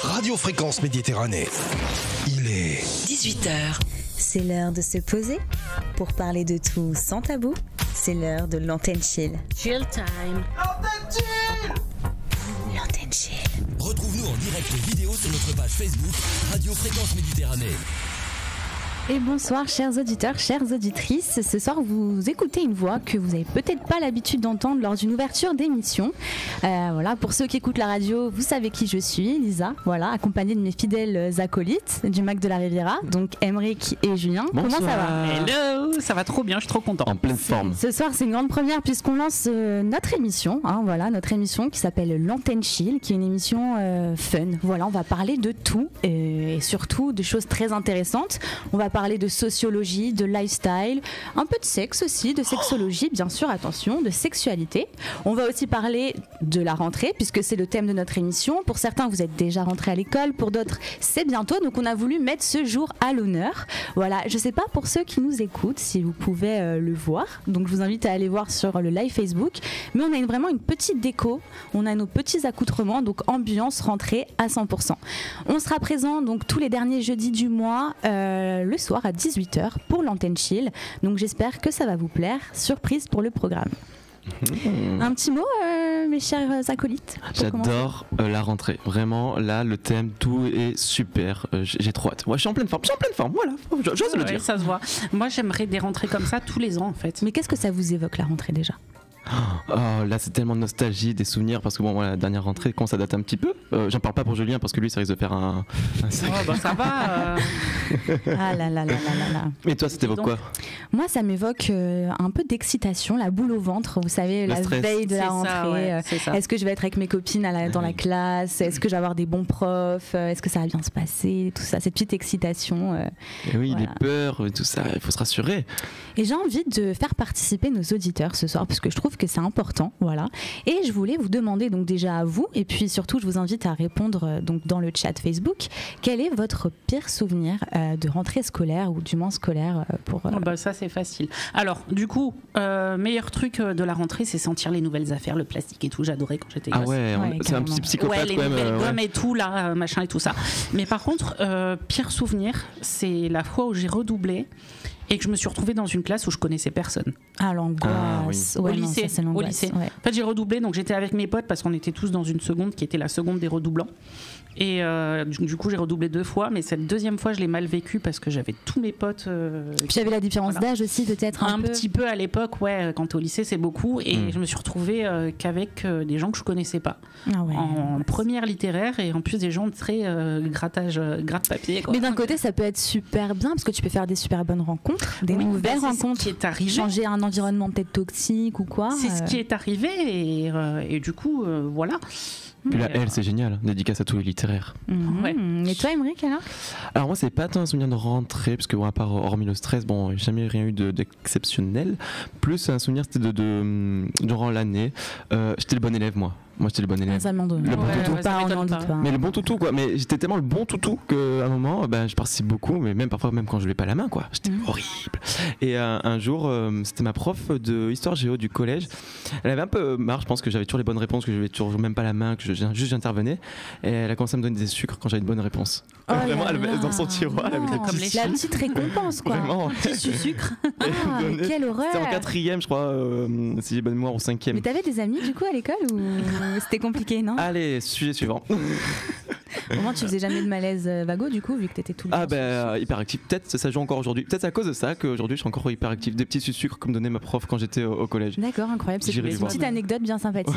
Radio Fréquence Méditerranée. Il est 18h. C'est l'heure de se poser pour parler de tout sans tabou. C'est l'heure de l'antenne chill. Chill time. L'antenne chill. L'antenne chill. Retrouve-nous en direct vidéo sur notre page Facebook Radio Fréquence Méditerranée. Et bonsoir chers auditeurs, chères auditrices. Ce soir vous écoutez une voix que vous n'avez peut-être pas l'habitude d'entendre lors d'une ouverture d'émission. Voilà, pour ceux qui écoutent la radio, vous savez qui je suis, Lisa, voilà, accompagnée de mes fidèles acolytes du Mac de la Riviera, donc Emeric et Julien. Bonsoir. Comment ça va? Hello, ça va trop bien, je suis trop content. En pleine forme. Ce soir c'est une grande première puisqu'on lance notre émission, voilà, notre émission qui s'appelle l'Antenne Chill, qui est une émission fun. Voilà, on va parler de tout et surtout de choses très intéressantes. On va parler de sociologie, de lifestyle, un peu de sexe aussi, de sexologie, bien sûr, attention, de sexualité. On va aussi parler de la rentrée, puisque c'est le thème de notre émission. Pour certains, vous êtes déjà rentrés à l'école, pour d'autres, c'est bientôt, donc on a voulu mettre ce jour à l'honneur. Voilà, je sais pas pour ceux qui nous écoutent, si vous pouvez le voir, donc je vous invite à aller voir sur le live Facebook, mais on a vraiment une petite déco, on a nos petits accoutrements, donc ambiance rentrée à 100%. On sera présent donc tous les derniers jeudis du mois, le soir à 18h pour l'antenne chill. Donc j'espère que ça va vous plaire. Surprise pour le programme. Un petit mot, mes chers acolytes. J'adore la rentrée. Vraiment, là, le thème, tout est super. J'ai trop hâte. Moi, je suis en pleine forme. Voilà, j'ose le dire. Ça se voit. Moi, j'aimerais des rentrées comme ça tous les ans, en fait. Mais qu'est-ce que ça vous évoque, la rentrée, déjà ? Oh, là c'est tellement de nostalgie, des souvenirs, parce que bon, la dernière rentrée, quand ça date un petit peu, j'en parle pas pour Julien parce que lui ça risque de faire un oh, bah ça va. Ah là là là là là. Mais toi, ça t'évoque quoi ? Moi, ça m'évoque un peu d'excitation, la boule au ventre, vous savez, la veille de la rentrée. Est-ce que je vais être avec mes copines dans la classe ? Est-ce que je vais avoir des bons profs ? Est-ce que ça va bien se passer ? Tout ça, cette petite excitation. Et oui, voilà. Les peurs, tout ça, il faut se rassurer. Et j'ai envie de faire participer nos auditeurs ce soir, parce que je trouve que c'est important, voilà. Et je voulais vous demander donc déjà à vous, et puis surtout je vous invite à répondre donc dans le chat Facebook, quel est votre pire souvenir de rentrée scolaire ou du moins scolaire pour bah ça c'est facile. Alors du coup, meilleur truc de la rentrée, c'est sentir les nouvelles affaires, le plastique et tout. J'adorais quand j'étais gosse. Ah ouais, c'est un petit psychopathe les quand même. nouvelles gommes et tout là, machin et tout ça. Mais par contre, pire souvenir, c'est la fois où j'ai redoublé et que je me suis retrouvée dans une classe où je connaissais personne. Ah, l'angoisse. Au lycée. Au lycée. Ouais. En fait, j'ai redoublé, donc j'étais avec mes potes parce qu'on était tous dans une seconde qui était la seconde des redoublants. Et du coup, j'ai redoublé 2 fois, mais cette deuxième fois, je l'ai mal vécu parce que j'avais tous mes potes. Puis il y avait la différence d'âge aussi, peut-être un peu. Petit peu à l'époque, ouais. Quand t'es au lycée, c'est beaucoup. Et je me suis retrouvée qu'avec des gens que je connaissais pas. Ah ouais. En première littéraire et en plus des gens très gratte-papier. Mais d'un côté, ça peut être super bien parce que tu peux faire des super bonnes rencontres, des nouvelles rencontres, qui est arrivé. Changer un environnement peut-être toxique ou quoi. C'est ce qui est arrivé et du coup, voilà. Puis là, elle, c'est génial, dédicace à tous les littéraires. Ouais. Et toi, Emeric, alors ? Alors moi, c'est pas tant un souvenir de rentrée, parce que bon, à part hormis le stress, bon, j'ai jamais rien eu d'exceptionnel. Plus un souvenir, c'était durant l'année. J'étais le bon élève, moi. Moi, j'étais le bon élève. Ça m'en donne. Le bon toutou. On n'en doute pas. Mais le bon toutou, quoi. Mais j'étais tellement le bon toutou qu'à un moment, je participais beaucoup, mais même parfois, même quand je levais pas la main, quoi. J'étais horrible. Et un jour, c'était ma prof de histoire géo du collège. Elle avait un peu marre, je pense que j'avais toujours les bonnes réponses, que je levais toujours même pas la main, que juste j'intervenais. Et elle a commencé à me donner des sucres quand j'avais une bonne réponse. Oh Vraiment, elle avait dans son tiroir, elle avait des petits sucres. La petite récompense, quoi. Vraiment. Petit sucre. Ah, quelle horreur. C'était en 4e, je crois, si j'ai bonne mémoire, ou 5e. Mais t'avais des amis du coup à l'école ou c'était compliqué, non ? Allez, sujet suivant. Au moins, tu faisais jamais de malaise vago du coup, vu que t'étais tout le temps. Hyperactif. Peut-être ça joue encore aujourd'hui. Peut-être à cause de ça qu'aujourd'hui je suis encore hyperactif. Des petits sucres comme donnait ma prof quand j'étais au collège. D'accord, incroyable. C'est une petite anecdote bien sympathique.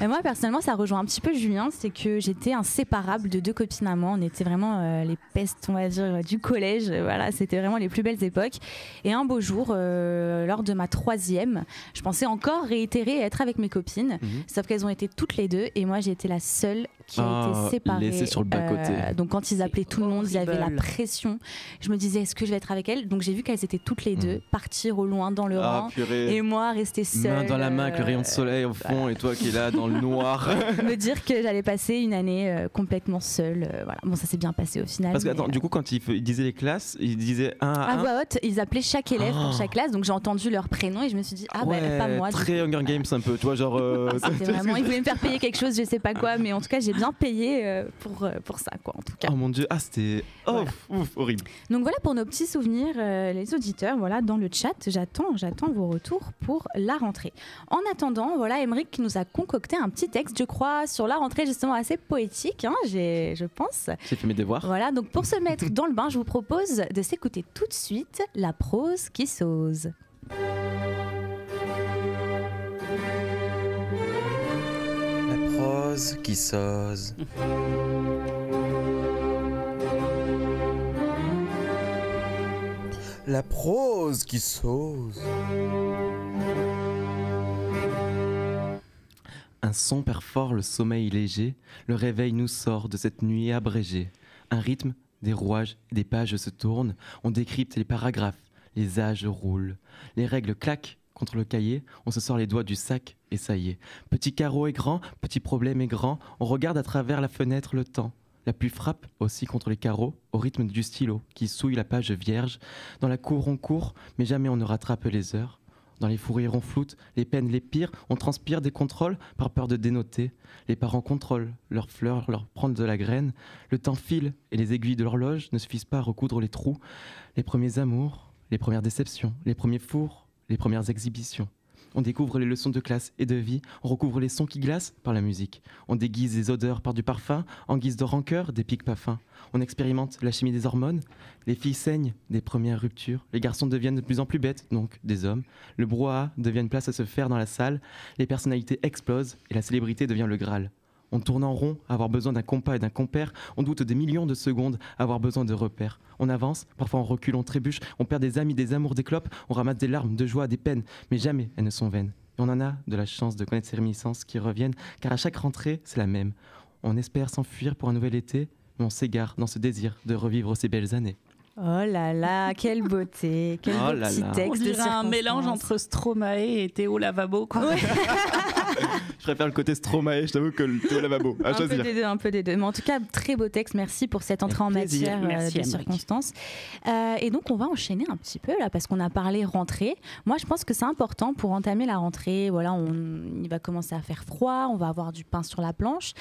Et moi, personnellement, ça rejoint un petit peu Julien. C'est que j'étais inséparable de 2 copines à moi. On était vraiment les pestes, on va dire, du collège. Voilà, c'était vraiment les plus belles époques. Et un beau jour, lors de ma 3e, je pensais encore réitérer et être avec mes copines. Sauf qu'elles ont été toutes les 2 et moi, j'ai été la seule qui a été séparée. Laissée sur le bas-côté. Donc quand ils appelaient tout le monde, il y avait la pression. Je me disais, est-ce que je vais être avec elles ? Donc j'ai vu qu'elles étaient toutes les 2 partir au loin dans le rang. Purée. Et moi, rester seule. Main dans la main avec le rayon de soleil au fond et toi qui es là dans le noir. Me dire que j'allais passer une année complètement seule. Voilà. Bon, ça s'est bien passé au final. Parce que attends, du coup, quand ils disaient les classes, ils disaient un à à un. voix haute, ils appelaient chaque élève pour chaque classe. Donc j'ai entendu leur prénom et je me suis dit, ouais, pas moi. Très Hunger Games un peu, toi, genre. C'était vraiment, ils voulaient me faire payer quelque chose, je sais pas quoi, mais en tout cas, j'ai bien payé pour ça, quoi, en tout cas. Oh mon Dieu, c'était horrible. Donc voilà pour nos petits souvenirs, les auditeurs, voilà, dans le chat. J'attends vos retours pour la rentrée. En attendant, voilà, Aymeric nous a concocté un petit texte, je crois, sur la rentrée, justement assez poétique, hein, je pense. J'ai fait mes devoirs. Voilà, donc pour se mettre dans le bain, je vous propose de s'écouter tout de suite La prose qui s'ose. La prose qui s'ose. La prose qui s'ose. Un son perfore le sommeil léger, le réveil nous sort de cette nuit abrégée. Un rythme, des rouages, des pages se tournent, on décrypte les paragraphes, les âges roulent. Les règles claquent contre le cahier, on se sort les doigts du sac et ça y est. Petit carreau est grand, petit problème est grand, on regarde à travers la fenêtre le temps. La pluie frappe aussi contre les carreaux, au rythme du stylo qui souille la page vierge. Dans la cour on court, mais jamais on ne rattrape les heures. Dans les fous rires on floute, les peines les pires, on transpire des contrôles par peur de dénoter. Les parents contrôlent leurs fleurs, leur prendre de la graine. Le temps file et les aiguilles de l'horloge ne suffisent pas à recoudre les trous. Les premiers amours, les premières déceptions, les premiers fours, les premières exhibitions. On découvre les leçons de classe et de vie, on recouvre les sons qui glacent par la musique. On déguise les odeurs par du parfum, en guise de rancœur, des pics pas fins. On expérimente la chimie des hormones, les filles saignent des premières ruptures, les garçons deviennent de plus en plus bêtes, donc des hommes. Le brouhaha devient une place à se faire dans la salle, les personnalités explosent et la célébrité devient le Graal. On tourne en rond, à avoir besoin d'un compas et d'un compère, on doute des millions de secondes, à avoir besoin de repères. On avance, parfois on recule, on trébuche, on perd des amis, des amours, des clopes, on ramasse des larmes, de joie, des peines, mais jamais elles ne sont vaines. Et on en a de la chance de connaître ces réminiscences qui reviennent, car à chaque rentrée, c'est la même. On espère s'enfuir pour un nouvel été, mais on s'égare dans ce désir de revivre ces belles années. Oh là là, quelle beauté, quel beau petit texte. On dirait un mélange entre Stromae et Théo Lavabo, quoi. Ouais. Je préfère le côté Stromae, je t'avoue, que le Théo Lavabo. À choisir. Un peu des deux. Mais en tout cas, très beau texte. Merci pour cette entrée en matière de circonstances. Et donc, on va enchaîner un petit peu là, parce qu'on a parlé rentrée. Moi, je pense que c'est important pour entamer la rentrée. Voilà, il va commencer à faire froid, on va avoir du pain sur la planche.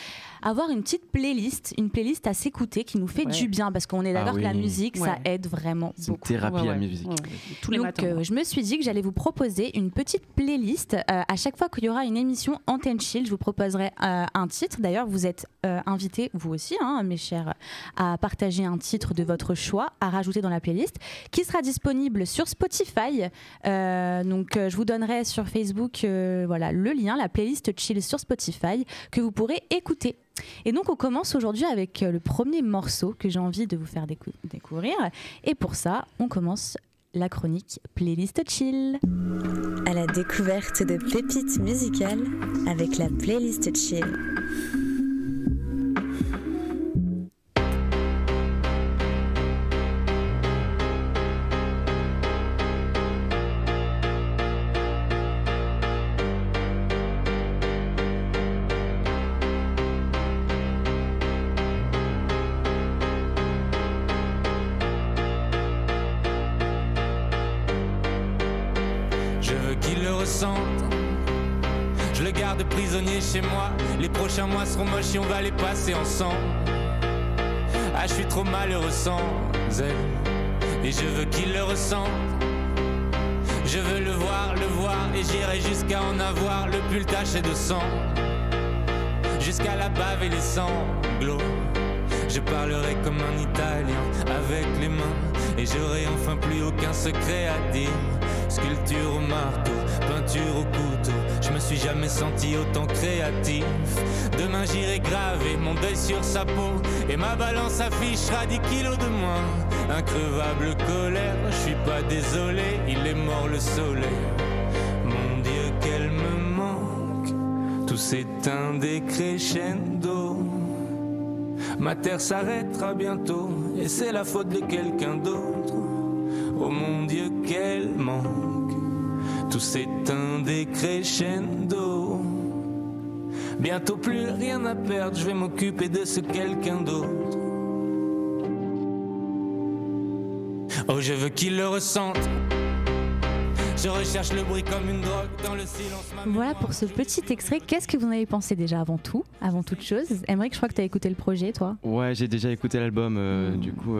Avoir une petite playlist, à s'écouter qui nous fait du bien, parce qu'on est d'accord que la musique, ça aide vraiment beaucoup. C'est une thérapie la musique. Tous les matins. Je me suis dit que j'allais vous proposer une petite playlist. À chaque fois qu'il y aura une émission Antenne Chill, je vous proposerai un titre. D'ailleurs, vous êtes invités, vous aussi, mes chers, à partager un titre de votre choix, à rajouter dans la playlist, qui sera disponible sur Spotify. Donc, je vous donnerai sur Facebook le lien, la playlist Chill sur Spotify, que vous pourrez écouter. Et donc on commence aujourd'hui avec le premier morceau que j'ai envie de vous faire découvrir. Et pour ça, on commence la chronique Playlist Chill. À la découverte de pépites musicales avec la Playlist Chill. Je le garde prisonnier chez moi. Les prochains mois seront moches et on va les passer ensemble. Ah, je suis trop malheureux sans elle. Et je veux qu'il le ressente. Je veux le voir et j'irai jusqu'à en avoir le pull taché de sang. Jusqu'à la bave et les sanglots. Je parlerai comme un Italien avec les mains. Et j'aurai enfin plus aucun secret à dire. Sculpture au marteau, peinture au couteau. Je me suis jamais senti autant créatif. Demain j'irai graver mon deuil sur sa peau. Et ma balance affichera 10 kilos de moins. Increvable colère, je suis pas désolé. Il est mort le soleil. Mon Dieu qu'elle me manque. Tout s'éteint des crescendo. Ma terre s'arrêtera bientôt. Et c'est la faute de quelqu'un d'autre. Oh mon Dieu qu'elle manque. Tout s'éteint des crescendo. Bientôt plus rien à perdre. Je vais m'occuper de ce quelqu'un d'autre. Oh je veux qu'il le ressente. Je recherche le bruit comme une drogue dans le silence. Voilà pour ce petit extrait. Qu'est-ce que vous en avez pensé déjà avant toute chose? Aymeric, je crois que tu as écouté le projet, toi. Ouais, j'ai déjà écouté l'album. Du coup,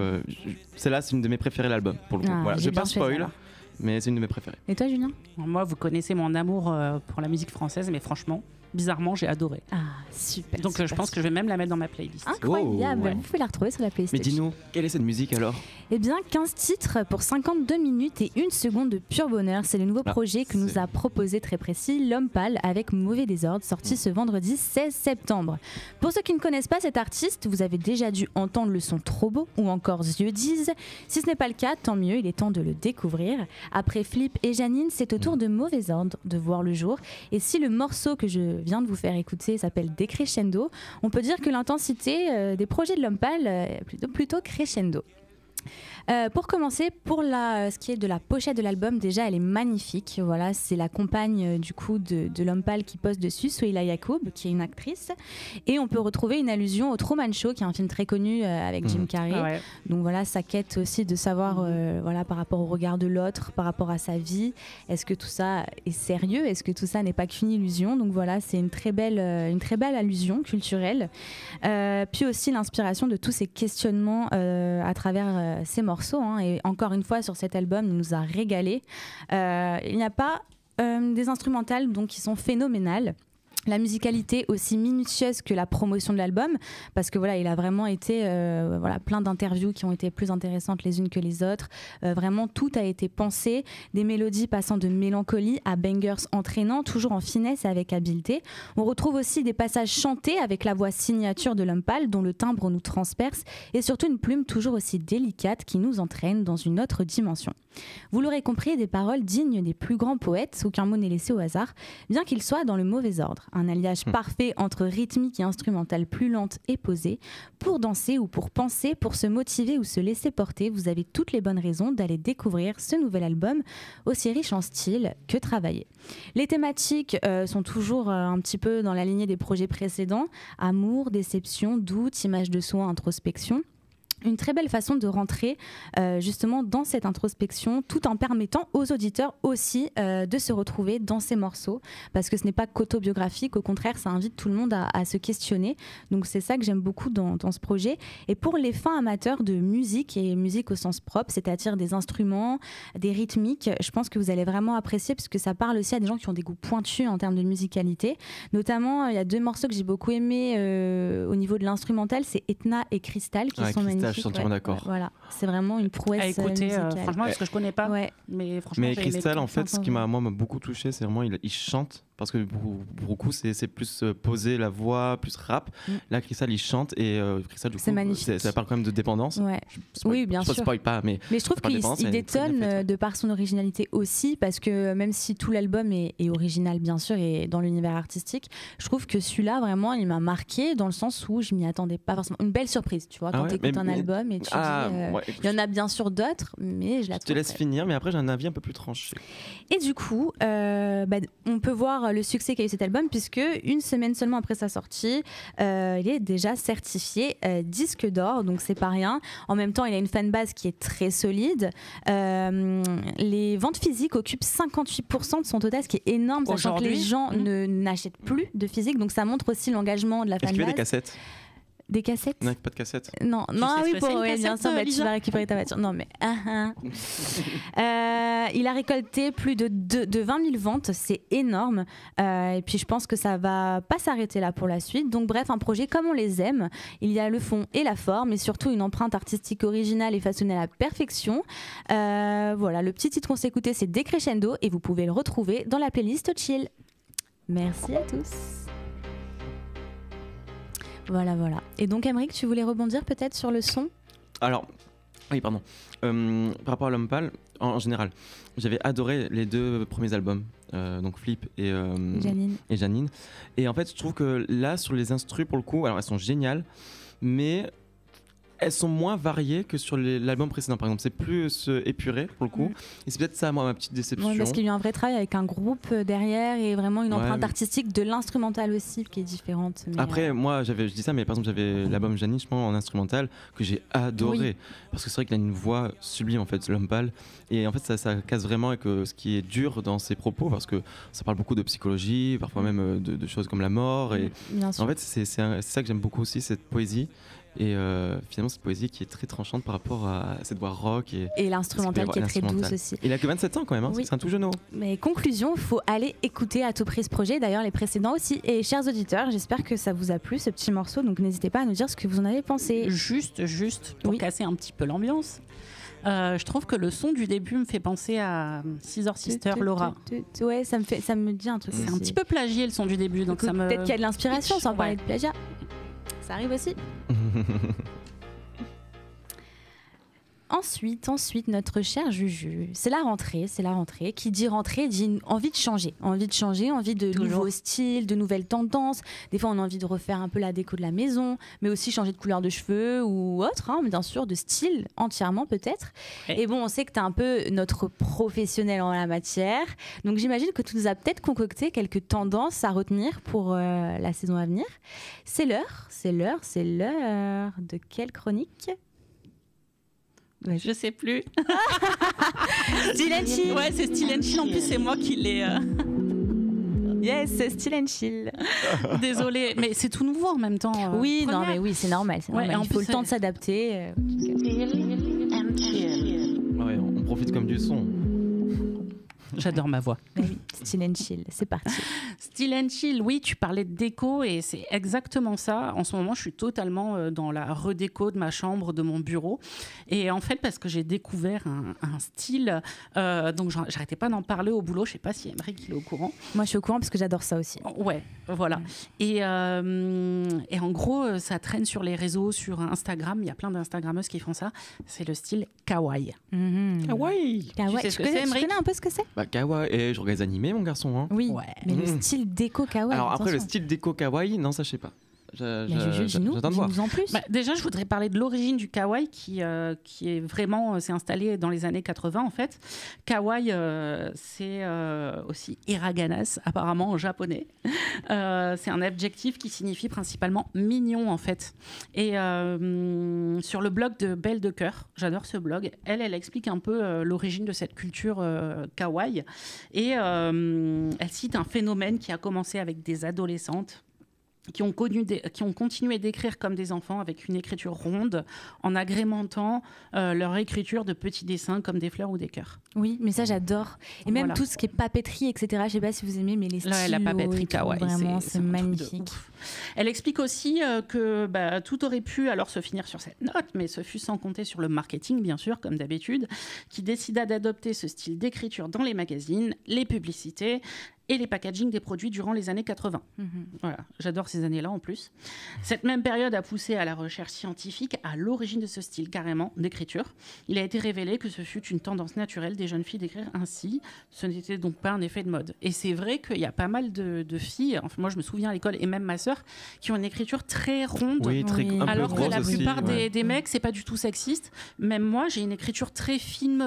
celle-là, c'est une de mes préférées, l'album. Pour le coup. Voilà. Je vais pas spoil, mais c'est une de mes préférées. Et toi, Julien? Moi, vous connaissez mon amour pour la musique française, mais franchement, bizarrement, j'ai adoré. Ah, super. Donc je pense que je vais même la mettre dans ma playlist. Incroyable. Oh, ouais. Vous pouvez la retrouver sur la playlist. Mais dis-nous, quelle est cette musique alors? Eh bien, 15 titres pour 52 minutes et 1 seconde de pur bonheur. C'est le nouveau projet que nous a proposé très précis L'Homme Pâle avec Mauvais Désordre, sorti ce vendredi 16 septembre. Pour ceux qui ne connaissent pas cet artiste, vous avez déjà dû entendre le son Trop Beau ou encore Yeux disent. Si ce n'est pas le cas, tant mieux, il est temps de le découvrir. Après Flip et Janine, c'est au tour de Mauvais Ordre de voir le jour. Et si le morceau que je viens de vous faire écouter s'appelle Décrescendo, on peut dire que l'intensité des projets de L'Homme Pâle est plutôt crescendo. Pour commencer, pour ce qui est de la pochette de l'album, déjà elle est magnifique. Voilà, c'est la compagne du coup de L'Homme Pâle qui pose dessus, Souheila Yacoub, qui est une actrice. Et on peut retrouver une allusion au Truman Show, qui est un film très connu avec Jim Carrey. Ah ouais. Donc voilà, sa quête aussi de savoir voilà, par rapport au regard de l'autre, par rapport à sa vie. Est-ce que tout ça est sérieux? Est-ce que tout ça n'est pas qu'une illusion? Donc voilà, c'est une très belle allusion culturelle. Puis aussi l'inspiration de tous ces questionnements à travers ces morceaux. Et encore une fois, sur cet album, il nous a régalé. Il n'y a pas des instrumentales donc, qui sont phénoménales. La musicalité aussi minutieuse que la promotion de l'album, parce que voilà, il a vraiment été plein d'interviews qui ont été plus intéressantes les unes que les autres. Vraiment, tout a été pensé, des mélodies passant de mélancolie à bangers entraînants, toujours en finesse et avec habileté. On retrouve aussi des passages chantés avec la voix signature de L'Homme Pâle, dont le timbre nous transperce, et surtout une plume toujours aussi délicate qui nous entraîne dans une autre dimension. Vous l'aurez compris, des paroles dignes des plus grands poètes, aucun mot n'est laissé au hasard, bien qu'il soit dans le mauvais ordre. Un alliage parfait entre rythmique et instrumentale plus lente et posée. Pour danser ou pour penser, pour se motiver ou se laisser porter, vous avez toutes les bonnes raisons d'aller découvrir ce nouvel album, aussi riche en style que travaillé. Les thématiques sont toujours un petit peu dans la lignée des projets précédents. Amour, déception, doute, image de soi, introspection. Une très belle façon de rentrer justement dans cette introspection, tout en permettant aux auditeurs aussi de se retrouver dans ces morceaux, parce que ce n'est pas qu'autobiographique, au contraire ça invite tout le monde à se questionner. Donc c'est ça que j'aime beaucoup dans ce projet. Et pour les fins amateurs de musique, et musique au sens propre, c'est-à-dire des instruments, des rythmiques, je pense que vous allez vraiment apprécier, parce que ça parle aussi à des gens qui ont des goûts pointus en termes de musicalité. Notamment, il y a 2 morceaux que j'ai beaucoup aimés au niveau de l'instrumental, c'est Etna et Crystal, qui sont magnifiques. Je suis entièrement d'accord. Voilà, c'est vraiment une prouesse à écouter, musicale. franchement, parce que je connais pas. Ouais. Mais franchement, mais Crystal, en fait, ce qui m'a beaucoup touché, c'est vraiment il chante. Parce que pour beaucoup, c'est plus poser la voix, plus rap. Là, Crystal, il chante et Crystal, du coup, magnifique. Ça parle quand même de dépendance. Ouais. Oui, bien sûr. Je ne spoil pas, mais je trouve qu'il détonne de par son originalité aussi, parce que même si tout l'album est original, bien sûr, et dans l'univers artistique, je trouve que celui-là, vraiment, il m'a marqué dans le sens où je m'y attendais pas forcément. Une belle surprise, tu vois, quand tu écoutes un album et tu dis, il y en a bien sûr d'autres, mais je la trouve. Je te laisse finir, mais après, j'ai un avis un peu plus tranché. Et du coup, on peut voir le succès qu'a eu cet album, puisque une semaine seulement après sa sortie, il est déjà certifié disque d'or, donc c'est pas rien. En même temps, il a une fanbase qui est très solide. Les ventes physiques occupent 58% de son total, ce qui est énorme, sachant que les gens n'achètent plus de physique, donc ça montre aussi l'engagement de la fanbase. Est-ce qu'il y a des cassettes? Des cassettes? Non, pas de cassettes. Non, bien sûr, tu vas récupérer ta voiture. Non, mais. Il a récolté plus de 20 000 ventes, c'est énorme. Et puis je pense que ça va pas s'arrêter là pour la suite. Donc, bref, un projet comme on les aime. Il y a le fond et la forme, et surtout une empreinte artistique originale et façonnée à la perfection. Voilà, le petit titre qu'on s'est écouté, c'est Décrescendo, et vous pouvez le retrouver dans la playlist Chill. Merci à tous. Voilà. Et donc, Aymeric, tu voulais rebondir peut-être sur le son? Alors, oui, pardon. Par rapport à L'Homme Pâle, en général, j'avais adoré les 2 premiers albums, donc Flip et Janine. Et en fait, je trouve que là, sur les instrus, pour le coup, alors elles sont géniales, mais elles sont moins variées que sur l'album précédent, par exemple. C'est plus épuré pour le coup. Et c'est peut-être ça, moi, ma petite déception. Ouais, parce qu'il y a eu un vrai travail avec un groupe derrière et vraiment une empreinte mais- artistique de l'instrumental aussi qui est différente. Mais, Après, moi, je dis ça, mais par exemple, j'avais l'album Janice, je pense, en instrumental, que j'ai adoré. Oui. Parce que c'est vrai qu'il a une voix sublime, en fait, l'homme pâle. Et en fait, ça casse vraiment avec ce qui est dur dans ses propos, parce que ça parle beaucoup de psychologie, parfois même de choses comme la mort. Et bien sûr. en fait, c'est ça que j'aime beaucoup aussi, cette poésie. Et finalement, cette poésie qui est très tranchante par rapport à cette voix rock. Et l'instrumental qui est très douce aussi. Il a que 27 ans quand même, hein, Oui. c'est un tout jeune. Mais conclusion, il faut aller écouter à tout prix ce projet, d'ailleurs les précédents aussi. Et chers auditeurs, j'espère que ça vous a plu ce petit morceau, donc n'hésitez pas à nous dire ce que vous en avez pensé. Juste pour casser un petit peu l'ambiance. Je trouve que le son du début me fait penser à Scissor Sister, Laura. Ouais, ça me dit un truc. C'est un petit peu plagié le son du début, donc ça me. Peut-être qu'il y a de l'inspiration, sans parler Ouais. de plagiat. Ça arrive aussi. Ensuite, notre cher Juju, c'est la rentrée. Qui dit rentrée dit envie de changer, envie de Toujours. nouveaux styles, de nouvelles tendances. Des fois, on a envie de refaire un peu la déco de la maison, mais aussi changer de couleur de cheveux ou autre, hein, bien sûr, de style entièrement peut-être. Ouais. Et bon, on sait que tu es un peu notre professionnel en la matière, donc j'imagine que tu nous as peut-être concocté quelques tendances à retenir pour la saison à venir. C'est l'heure de quelle chronique ? Je sais plus. Style and chill. Ouais, c'est Style and Chill. En plus, c'est moi qui l'ai. Yes, style and chill. Désolée, mais c'est tout nouveau en même temps. Oui, Première. non, mais oui, c'est normal. Ouais, et en Il faut plus, le temps de s'adapter. Ouais, on profite comme du son. J'adore ma voix. Mais oui, style and chill, c'est parti. Style and Chill, oui, tu parlais de déco et c'est exactement ça. En ce moment, je suis totalement dans la redéco de ma chambre, de mon bureau. Et en fait, parce que j'ai découvert un style, donc j'arrêtais pas d'en parler au boulot. Je sais pas si Emeric il est au courant. Moi, je suis au courant parce que j'adore ça aussi. Ouais, voilà. Et en gros, ça traîne sur les réseaux, sur Instagram. Il y a plein d'Instagrammeuses qui font ça. C'est le style kawaii. Kawaii. Kawaii. Tu sais ce que Tu c'est, connais Emeric un peu ce que c'est ? Bah, kawaii, et je regarde les animés, mon garçon. Hein. Oui, Ouais. mais le style déco kawaii. Alors après, le attention. style déco kawaii, non, ça je sais pas. Mais Juju, dis-nous en plus. Bah, déjà, je voudrais parler de l'origine du kawaii qui est vraiment s'est installé dans les années 80 en fait. Kawaii, c'est aussi hiraganas apparemment en japonais. C'est un adjectif qui signifie principalement mignon en fait. Et sur le blog de Belle de Cœur, j'adore ce blog. Elle explique un peu l'origine de cette culture kawaii et elle cite un phénomène qui a commencé avec des adolescentes qui ont continué d'écrire comme des enfants avec une écriture ronde en agrémentant leur écriture de petits dessins comme des fleurs ou des cœurs. Oui, mais ça j'adore. Et même Voilà. tout ce qui est papeterie, etc. Je sais pas si vous aimez, mais les stylos, Ouais, la papeterie et tout, kawaii, vraiment, c'est c'est un truc de magnifique. ouf. Elle explique aussi que tout aurait pu alors se finir sur cette note, mais ce fut sans compter sur le marketing, bien sûr, comme d'habitude, qui décida d'adopter ce style d'écriture dans les magazines, les publicités et les packaging des produits durant les années 80. Voilà, j'adore ces années-là en plus. Cette même période a poussé à la recherche scientifique à l'origine de ce style carrément d'écriture. Il a été révélé que ce fut une tendance naturelle des jeunes filles d'écrire ainsi. Ce n'était donc pas un effet de mode. Et c'est vrai qu'il y a pas mal de filles, enfin, moi je me souviens à l'école, et même ma sœur, qui ont une écriture très ronde. Oui, très, Oui. un peu Alors que grosse la aussi, plupart ouais. des mecs, c'est pas du tout sexiste. Même moi, j'ai une écriture très fine,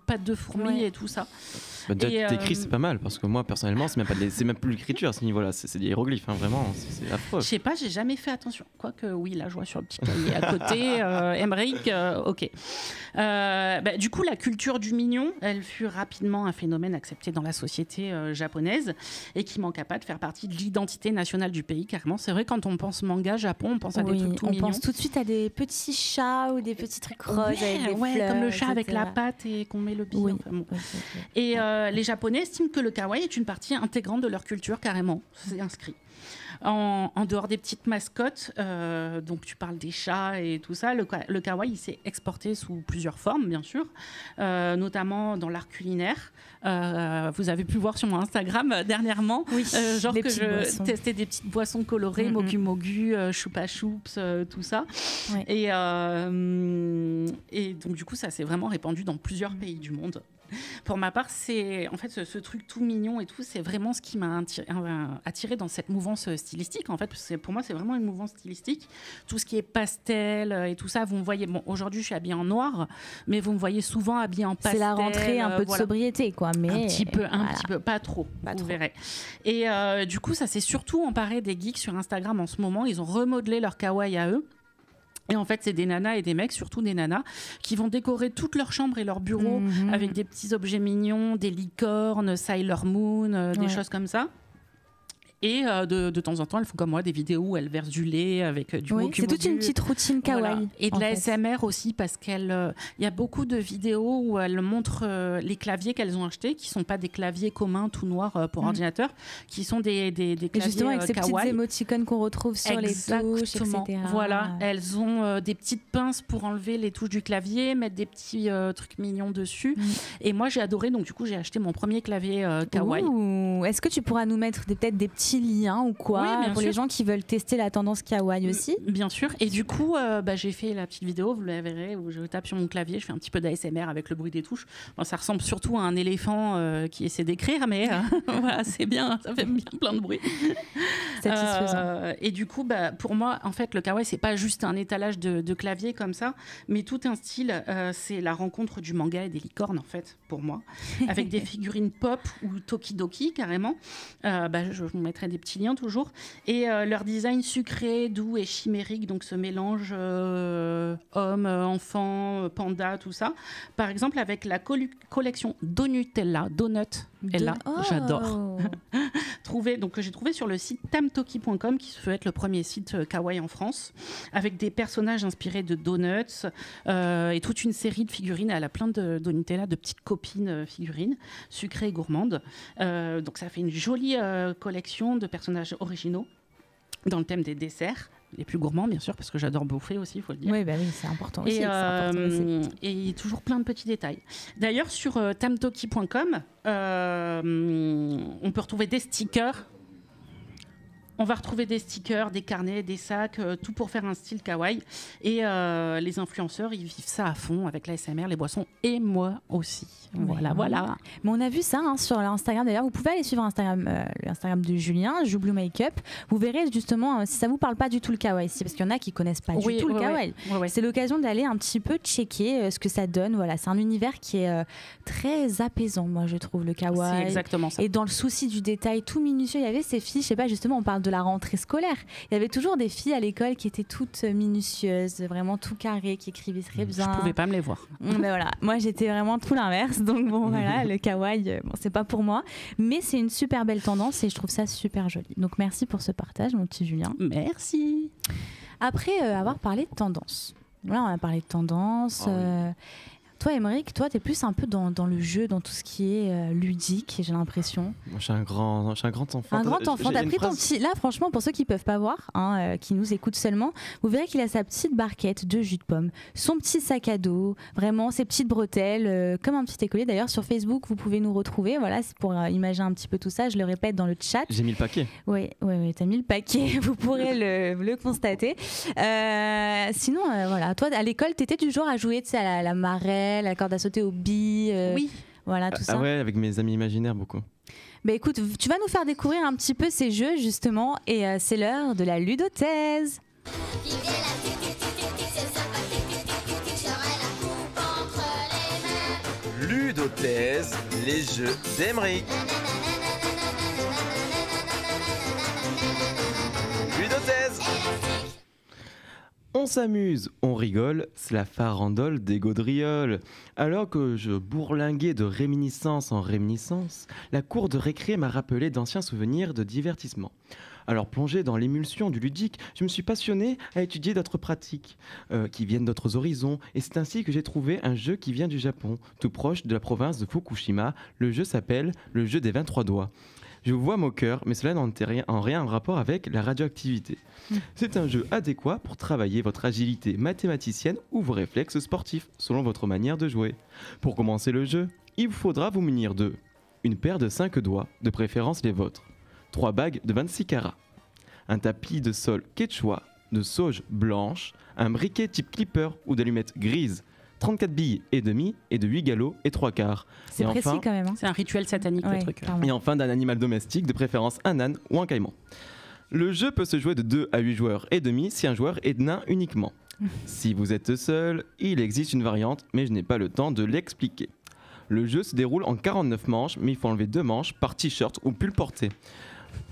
pâte de fourmi Ouais. et tout ça. Bah, déjà, Et, t'écris, c'est pas mal, parce que moi, personnellement, c'est même plus l'écriture à ce niveau-là, c'est des hiéroglyphes, hein, vraiment, c'est affreux. Je sais pas, j'ai jamais fait attention. Quoique, oui, là, je vois sur le petit cahier à côté. Emeric, ok. Du coup, la culture du mignon, elle fut rapidement un phénomène accepté dans la société japonaise et qui manqua pas de faire partie de l'identité nationale du pays, carrément. C'est vrai, quand on pense manga Japon, on pense à des Oui, trucs tout on mignons. pense tout de suite à des petits chats ou des petits trucs roses avec des fleurs, comme le chat avec etc. la patte et qu'on met le billet. Oui. Enfin, bon. Oui. Et les Japonais estiment que le kawaii est une partie intégrante de leur culture, carrément. C'est inscrit. En dehors des petites mascottes, donc tu parles des chats et tout ça, le kawaii il s'est exporté sous plusieurs formes, bien sûr, notamment dans l'art culinaire. Vous avez pu voir sur mon Instagram dernièrement, Oui, genre des que petites je boissons. testais des petites boissons colorées, mogu mogu, choupa choups, tout ça. Ouais. Et donc du coup, ça s'est vraiment répandu dans plusieurs pays du monde. Pour ma part, c'est en fait ce truc tout mignon et tout, c'est vraiment ce qui m'a attiré dans cette mouvance stylistique en fait, parce que pour moi c'est vraiment une mouvance stylistique. Tout ce qui est pastel et tout ça, vous me voyez. Bon, aujourd'hui je suis habillée en noir, mais vous me voyez souvent habillée en pastel. C'est la rentrée un peu de sobriété, quoi. Mais un petit peu, pas trop. Vous verrez. Et du coup, ça s'est surtout emparé des geeks sur Instagram en ce moment. Ils ont remodelé leur kawaii à eux. Et en fait, c'est des nanas et des mecs, surtout des nanas, qui vont décorer toute leur chambre et leur bureau avec des petits objets mignons, des licornes, Sailor Moon, des choses comme ça. Et de temps en temps, elles font comme moi des vidéos où elles versent du lait avec du moku. C'est toute une petite routine kawaii. Voilà. Et de la SMR aussi, parce qu'il y a beaucoup de vidéos où elles montrent les claviers qu'elles ont achetés, qui ne sont pas des claviers communs tout noirs pour ordinateur, qui sont des claviers et justement avec ces kawaii. Petites émoticônes qu'on retrouve sur les touches, etc. Voilà, elles ont des petites pinces pour enlever les touches du clavier, mettre des petits trucs mignons dessus. Et moi, j'ai adoré, donc du coup, j'ai acheté mon premier clavier kawaii. Est-ce que tu pourras nous mettre peut-être des petits liens ou quoi pour les gens qui veulent tester la tendance kawaii aussi? Bien sûr. Et du coup, j'ai fait la petite vidéo, vous la verrez, où je tape sur mon clavier, je fais un petit peu d'ASMR avec le bruit des touches. Bon, ça ressemble surtout à un éléphant qui essaie d'écrire, mais voilà, c'est bien, ça fait bien plein de bruit. Satisfaisant. Et du coup, pour moi, en fait, le kawaii, c'est pas juste un étalage de clavier comme ça, mais tout un style. C'est la rencontre du manga et des licornes, en fait, pour moi, avec des figurines pop ou tokidoki carrément. Je vous mettrai des petits liens toujours. Et leur design sucré, doux et chimérique, donc ce mélange homme, enfant, panda, tout ça. Par exemple, avec la collection Donutella, j'adore. Que j'ai trouvé sur le site tamtoki.com, qui se veut être le premier site kawaii en France, avec des personnages inspirés de donuts et toute une série de figurines. Elle a plein de Donutella, de petites copines figurines, sucrées et gourmandes. Donc ça fait une jolie collection de personnages originaux dans le thème des desserts. Les plus gourmands, bien sûr, parce que j'adore bouffer aussi, il faut le dire. Oui, c'est important aussi. Et toujours plein de petits détails. D'ailleurs, sur tamtoki.com, on peut retrouver des stickers. On va retrouver des stickers, des carnets, des sacs, tout pour faire un style kawaii. Et les influenceurs, ils vivent ça à fond avec l'ASMR, les boissons et moi aussi. Voilà. Mais on a vu ça sur l'Instagram. D'ailleurs, vous pouvez aller suivre l'Instagram de Julien, Joublou Makeup. Vous verrez justement si ça vous parle pas du tout le kawaii, parce qu'il y en a qui connaissent pas du tout le kawaii. Ouais. C'est l'occasion d'aller un petit peu checker ce que ça donne. Voilà, c'est un univers qui est très apaisant, moi je trouve, le kawaii. C'est exactement ça. Et dans le souci du détail tout minutieux, il y avait ces filles, je sais pas, justement, on parle de la rentrée scolaire. Il y avait toujours des filles à l'école qui étaient toutes minutieuses, vraiment tout carré, qui écrivaient très bien. Je pouvais pas me les voir. Mais voilà, moi j'étais vraiment tout l'inverse. Donc bon, voilà, le kawaii, c'est pas pour moi. Mais c'est une super belle tendance et je trouve ça super joli. Donc merci pour ce partage, mon petit Julien. Merci. Après avoir parlé de tendance, là on a parlé de tendance. Toi, Aymeric, t'es plus un peu dans le jeu, dans tout ce qui est ludique, j'ai l'impression. Moi, je suis un grand enfant. Un grand enfant. T'as pris ton petit... Là, franchement, pour ceux qui peuvent pas voir, qui nous écoutent seulement, vous verrez qu'il a sa petite barquette de jus de pomme, son petit sac à dos, vraiment ses petites bretelles, comme un petit écolier. D'ailleurs, sur Facebook, vous pouvez nous retrouver. Voilà, c'est pour imaginer un petit peu tout ça. Je le répète dans le chat. J'ai mis le paquet. Oui, t'as mis le paquet. Vous pourrez le constater. Sinon, voilà, toi, à l'école, t'étais du genre à jouer à la marelle, la corde à sauter aux billes, oui, voilà tout ça. Ouais, avec mes amis imaginaires beaucoup. Écoute, tu vas nous faire découvrir un petit peu ces jeux justement, et c'est l'heure de la ludothèse. Ludothèse, les jeux d'Aymeric. Ludothèse. On s'amuse, on rigole, c'est la farandole des gaudrioles. Alors que je bourlinguais de réminiscence en réminiscence, la cour de récré m'a rappelé d'anciens souvenirs de divertissement. Alors plongé dans l'émulsion du ludique, je me suis passionné à étudier d'autres pratiques qui viennent d'autres horizons, et c'est ainsi que j'ai trouvé un jeu qui vient du Japon, tout proche de la province de Fukushima. Le jeu s'appelle le jeu des 23 doigts. Je vous vois moqueur, mais cela n'a en rien en rapport avec la radioactivité. C'est un jeu adéquat pour travailler votre agilité mathématicienne ou vos réflexes sportifs, selon votre manière de jouer. Pour commencer le jeu, il vous faudra vous munir de une paire de 5 doigts, de préférence les vôtres, 3 bagues de 26 carats, un tapis de sol quechua de sauge blanche, un briquet type clipper ou d'allumettes grises, 34 billes et demi et de 8 galops et 3 quarts. C'est précis quand même. C'est un rituel satanique, le truc. Clairement. Et enfin d'un animal domestique, de préférence un âne ou un caïman. Le jeu peut se jouer de 2 à 8 joueurs et demi si un joueur est nain uniquement. Si vous êtes seul, il existe une variante, mais je n'ai pas le temps de l'expliquer. Le jeu se déroule en 49 manches, mais il faut enlever 2 manches par t-shirt ou pull porté.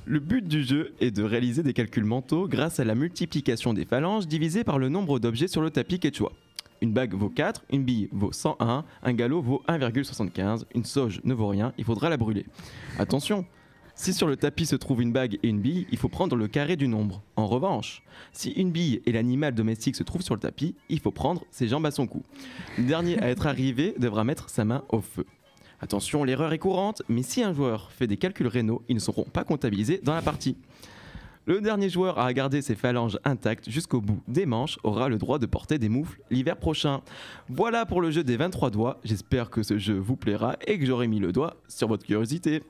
Le but du jeu est de réaliser des calculs mentaux grâce à la multiplication des phalanges divisées par le nombre d'objets sur le tapis quechua. Une bague vaut 4, une bille vaut 101, un galop vaut 1,75, une sauge ne vaut rien, il faudra la brûler. Attention, si sur le tapis se trouve une bague et une bille, il faut prendre le carré du nombre. En revanche, si une bille et l'animal domestique se trouvent sur le tapis, il faut prendre ses jambes à son cou. Le dernier à être arrivé devra mettre sa main au feu. Attention, l'erreur est courante, mais si un joueur fait des calculs rénaux, ils ne seront pas comptabilisés dans la partie. Le dernier joueur à garder ses phalanges intactes jusqu'au bout des manches aura le droit de porter des moufles l'hiver prochain. Voilà pour le jeu des 23 doigts. J'espère que ce jeu vous plaira et que j'aurai mis le doigt sur votre curiosité.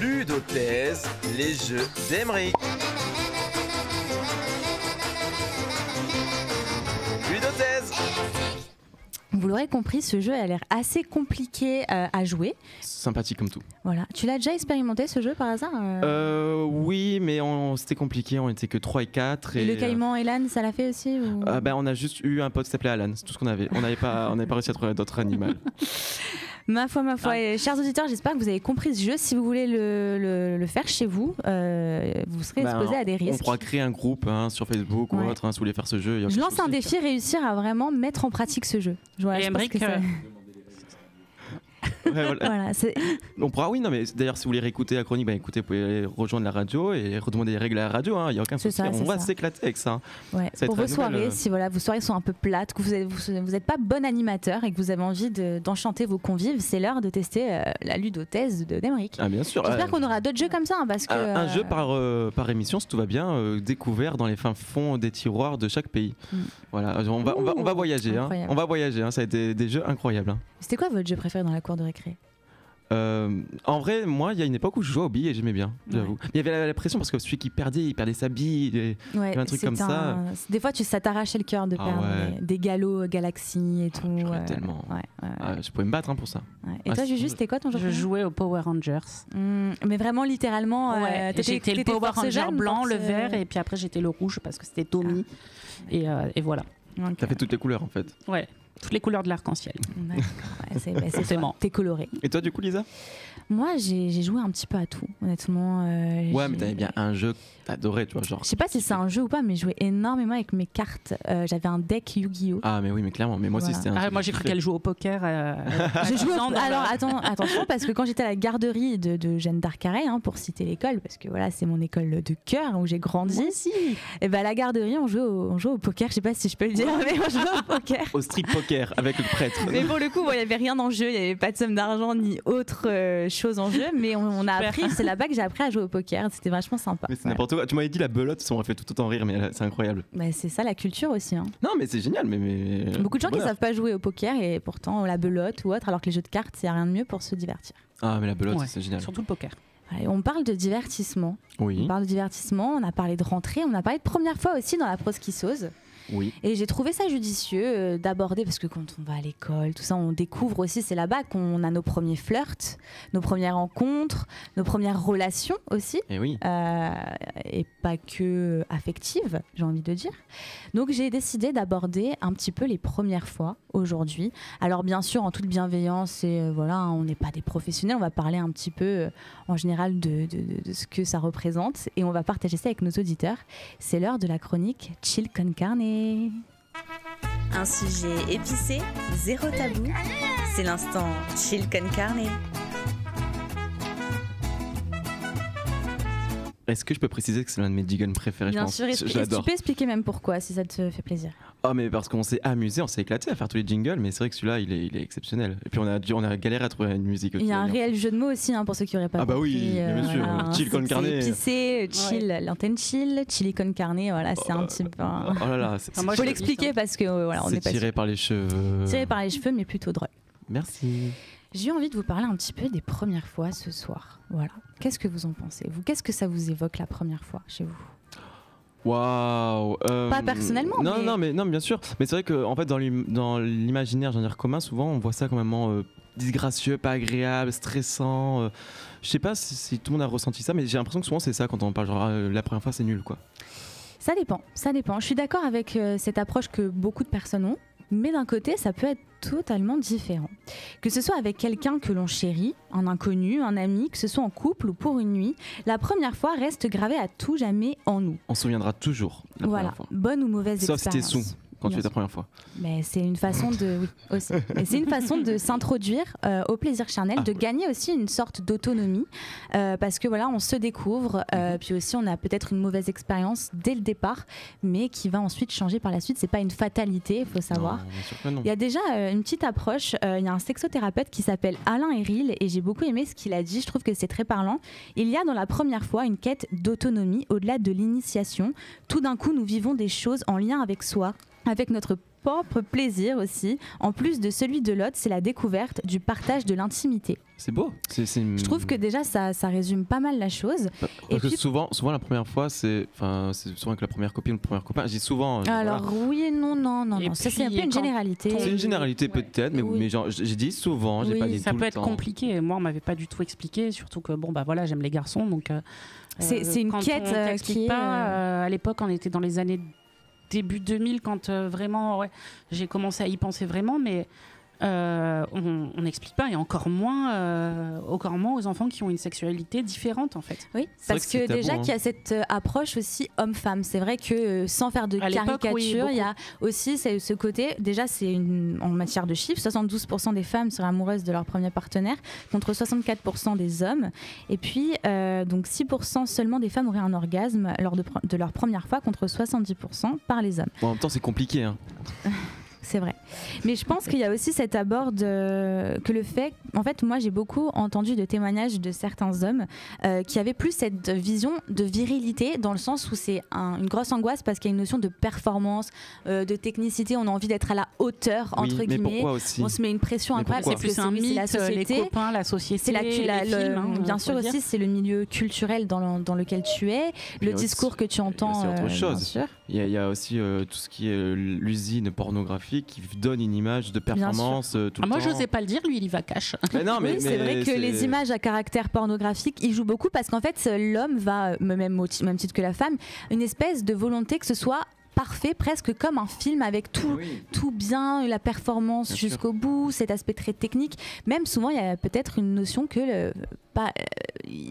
Ludothèse, les jeux d'Emeric. Ludothèse. Vous l'aurez compris, ce jeu a l'air assez compliqué à jouer. Sympathique comme tout. Voilà. Tu l'as déjà expérimenté ce jeu par hasard Oui, mais c'était compliqué, on était que 3 et 4. Et le caïman et l'âne, ça l'a fait aussi ou... On a juste eu un pote qui s'appelait Alan, c'est tout ce qu'on avait. On n'avait pas réussi à trouver d'autres animaux. Ma foi. Et chers auditeurs, j'espère que vous avez compris ce jeu. Si vous voulez le faire chez vous, vous serez exposé à des risques. On pourra créer un groupe sur Facebook ou autre, si vous voulez faire ce jeu. Je lance un défi, réussir à vraiment mettre en pratique ce jeu. Et Emeric, voilà, on pourra, oui, non, mais d'ailleurs, si vous voulez réécouter la chronique, écoutez, vous pouvez aller rejoindre la radio et redemander les règles à la radio. Il n'y a aucun souci. On va s'éclater avec ça. Ouais. Pour vos soirées, si vos soirées sont un peu plates, que vous n'êtes pas bon animateur et que vous avez envie d'enchanter vos convives, c'est l'heure de tester la ludothèse d'Emeric. Ah, bien sûr. J'espère qu'on aura d'autres jeux comme ça. Parce que, un jeu par émission, si tout va bien, découvert dans les fins fonds des tiroirs de chaque pays. Voilà, on va voyager. On va voyager. Ça a été des jeux incroyables. C'était quoi votre jeu préféré dans la cour de récré? En vrai, moi, il y a une époque où je jouais aux billes et j'aimais bien, j'avoue. Il y avait la pression parce que celui qui perdait, il perdait sa bille, il y avait un truc comme ça. Des fois, ça t'arrachait le cœur de perdre des galops Galaxy et tout. Tellement. Je pouvais me battre pour ça. Et toi, Juju, c'était quoi ton jeu? Je jouais aux Power Rangers. Mais vraiment, littéralement, j'étais le Power Ranger blanc, le vert, et puis après, j'étais le rouge parce que c'était Tommy. Et voilà. T'as fait toutes les couleurs en fait. Ouais. Toutes les couleurs de l'arc-en-ciel. C'est bon. T'es coloré. Et toi, du coup, Lisa? Moi, j'ai joué un petit peu à tout, honnêtement. Mais t'avais bien un jeu que t'adorais, tu vois, genre. Je sais pas si c'est un jeu ou pas, mais je jouais énormément avec mes cartes. J'avais un deck Yu-Gi-Oh! Ah, mais oui, mais clairement. Mais moi aussi, c'était un. Moi, j'ai cru qu'elle jouait au poker. J'ai joué Alors, attention, parce que quand j'étais à la garderie de Jeanne d'Arc-Carré, pour citer l'école, parce que voilà, c'est mon école de cœur où j'ai grandi. Moi aussi. Et à la garderie, on jouait au poker. Je sais pas si je peux le dire, mais on jouait au poker. Au street poker avec le prêtre. Mais pour le coup, il n'y avait rien en jeu, il n'y avait pas de somme d'argent ni autre chose en jeu, mais on a appris, c'est là-bas que j'ai appris à jouer au poker, c'était vachement sympa. Mais c'est n'importe quoi, tu m'avais dit la belote, ça m'aurait fait tout autant rire, mais c'est incroyable. C'est ça la culture aussi. Non, mais c'est génial, mais... Beaucoup de gens qui ne savent pas jouer au poker et pourtant la belote ou autre, alors que les jeux de cartes, il n'y a rien de mieux pour se divertir. Ah, mais la belote, c'est génial. Surtout le poker. Allez, on parle de divertissement. Oui. On parle de divertissement, on a parlé de rentrée, on a parlé de première fois aussi dans la prosquissose. Oui. Et j'ai trouvé ça judicieux d'aborder, parce que quand on va à l'école, tout ça, on découvre aussi, c'est là-bas qu'on a nos premiers flirts, nos premières rencontres, nos premières relations aussi. Et oui. Et pas que affectives, j'ai envie de dire. Donc j'ai décidé d'aborder un petit peu les premières fois aujourd'hui. Alors bien sûr, en toute bienveillance, et on n'est pas des professionnels, on va parler un petit peu en général de ce que ça représente et on va partager ça avec nos auditeurs. C'est l'heure de la chronique Chill con Carne. Un sujet épicé, zéro tabou. C'est l'instant Chill con Carne. Est-ce que je peux préciser que c'est l'un de mes jiggles préférés? Bien sûr, tu peux expliquer même pourquoi, si ça te fait plaisir. Ah, mais parce qu'on s'est amusé, on s'est éclaté à faire tous les jingles, mais c'est vrai que celui-là, il est exceptionnel. Et puis on a galéré à trouver une musique. Il y a un réel jeu de mots aussi, pour ceux qui n'auraient pas compris. Ah bah oui, bien sûr. Chill con carne. C'est épicé, chill, l'antenne chill, chili con carne, c'est un petit peu... Oh là là, il faut l'expliquer parce que on n'est pas tiré par les cheveux. Tiré par les cheveux, mais plutôt drôle. Merci. J'ai envie de vous parler un petit peu des premières fois ce soir. Voilà. Qu'est-ce que vous en pensez, vous? Qu'est-ce que ça vous évoque la première fois chez vous? Waouh. Pas personnellement. Non, mais bien sûr. Mais c'est vrai que en fait, dans l'imaginaire commun, souvent, on voit ça comme disgracieux, pas agréable, stressant. Je sais pas si tout le monde a ressenti ça, mais j'ai l'impression que souvent c'est ça quand on parle, genre la première fois c'est nul quoi. Ça dépend. Je suis d'accord avec cette approche que beaucoup de personnes ont, mais d'un côté, ça peut être totalement différent. Que ce soit avec quelqu'un que l'on chérit, un inconnu, un ami, que ce soit en couple ou pour une nuit, la première fois reste gravée à tout jamais en nous. On se souviendra toujours la première fois. Bonne ou mauvaise expérience. Sauf si t'es sous. Quand tu fais ta première fois. Mais c'est une façon de, oui, aussi. Mais c'est une façon de s'introduire au plaisir charnel, de gagner aussi une sorte d'autonomie, parce que voilà, on se découvre, puis aussi on a peut-être une mauvaise expérience dès le départ, mais qui va ensuite changer par la suite. C'est pas une fatalité, il faut savoir. Non, bien sûr que non. Il y a déjà une petite approche. Il y a un sexothérapeute qui s'appelle Alain Héril, et j'ai beaucoup aimé ce qu'il a dit. Je trouve que c'est très parlant. Il y a dans la première fois une quête d'autonomie au-delà de l'initiation. Tout d'un coup, nous vivons des choses en lien avec soi, avec notre propre plaisir aussi. En plus de celui de l'autre, c'est la découverte du partage de l'intimité. C'est beau. Je trouve que déjà ça résume pas mal la chose. Parce que souvent la première fois, c'est souvent avec la première copine ou le premier copain. Je dis souvent. Alors voilà. Oui et non. Ça c'est un peu une généralité. C'est une généralité peut-être, mais genre, j'ai dit souvent, j'ai pas dit tout le temps. Ça peut être compliqué. Moi, on m'avait pas du tout expliqué, surtout que voilà, j'aime les garçons, donc. C'est une quête qui est. À l'époque, on était dans les années début 2000 quand vraiment j'ai commencé à y penser vraiment, mais on n'explique pas, et encore moins aux enfants qui ont une sexualité différente en fait. Oui, parce que déjà qu'il y a cette approche aussi homme-femme. C'est vrai que sans faire de caricature, il y a aussi ce côté, déjà c'est en matière de chiffres, 72% des femmes seraient amoureuses de leur premier partenaire contre 64% des hommes, et puis donc 6% seulement des femmes auraient un orgasme lors de leur première fois contre 70% par les hommes. Bon, en même temps c'est compliqué hein. C'est vrai. Mais je pense qu'il y a aussi cet abord que le fait... En fait, moi, j'ai beaucoup entendu de témoignages de certains hommes qui avaient plus cette vision de virilité, dans le sens où c'est une grosse angoisse parce qu'il y a une notion de performance, de technicité. On a envie d'être à la hauteur, entre guillemets. Mais pourquoi aussi ? On se met une pression incroyable. C'est plus un mythe, la société, les copains, la société, les films. Bien sûr aussi, c'est le milieu culturel dans lequel tu es, le discours que tu entends. C'est autre chose. Bien sûr. Il y a aussi tout ce qui est l'usine pornographique qui donne une image de performance tout le temps. Moi, je n'osais pas le dire, lui, il y va cash. Mais c'est vrai que les images à caractère pornographique, ils jouent beaucoup parce qu'en fait, l'homme va, même au même titre que la femme, une espèce de volonté que ce soit parfait, presque comme un film avec tout bien, la performance jusqu'au bout, cet aspect très technique. Même souvent, il y a peut-être une notion que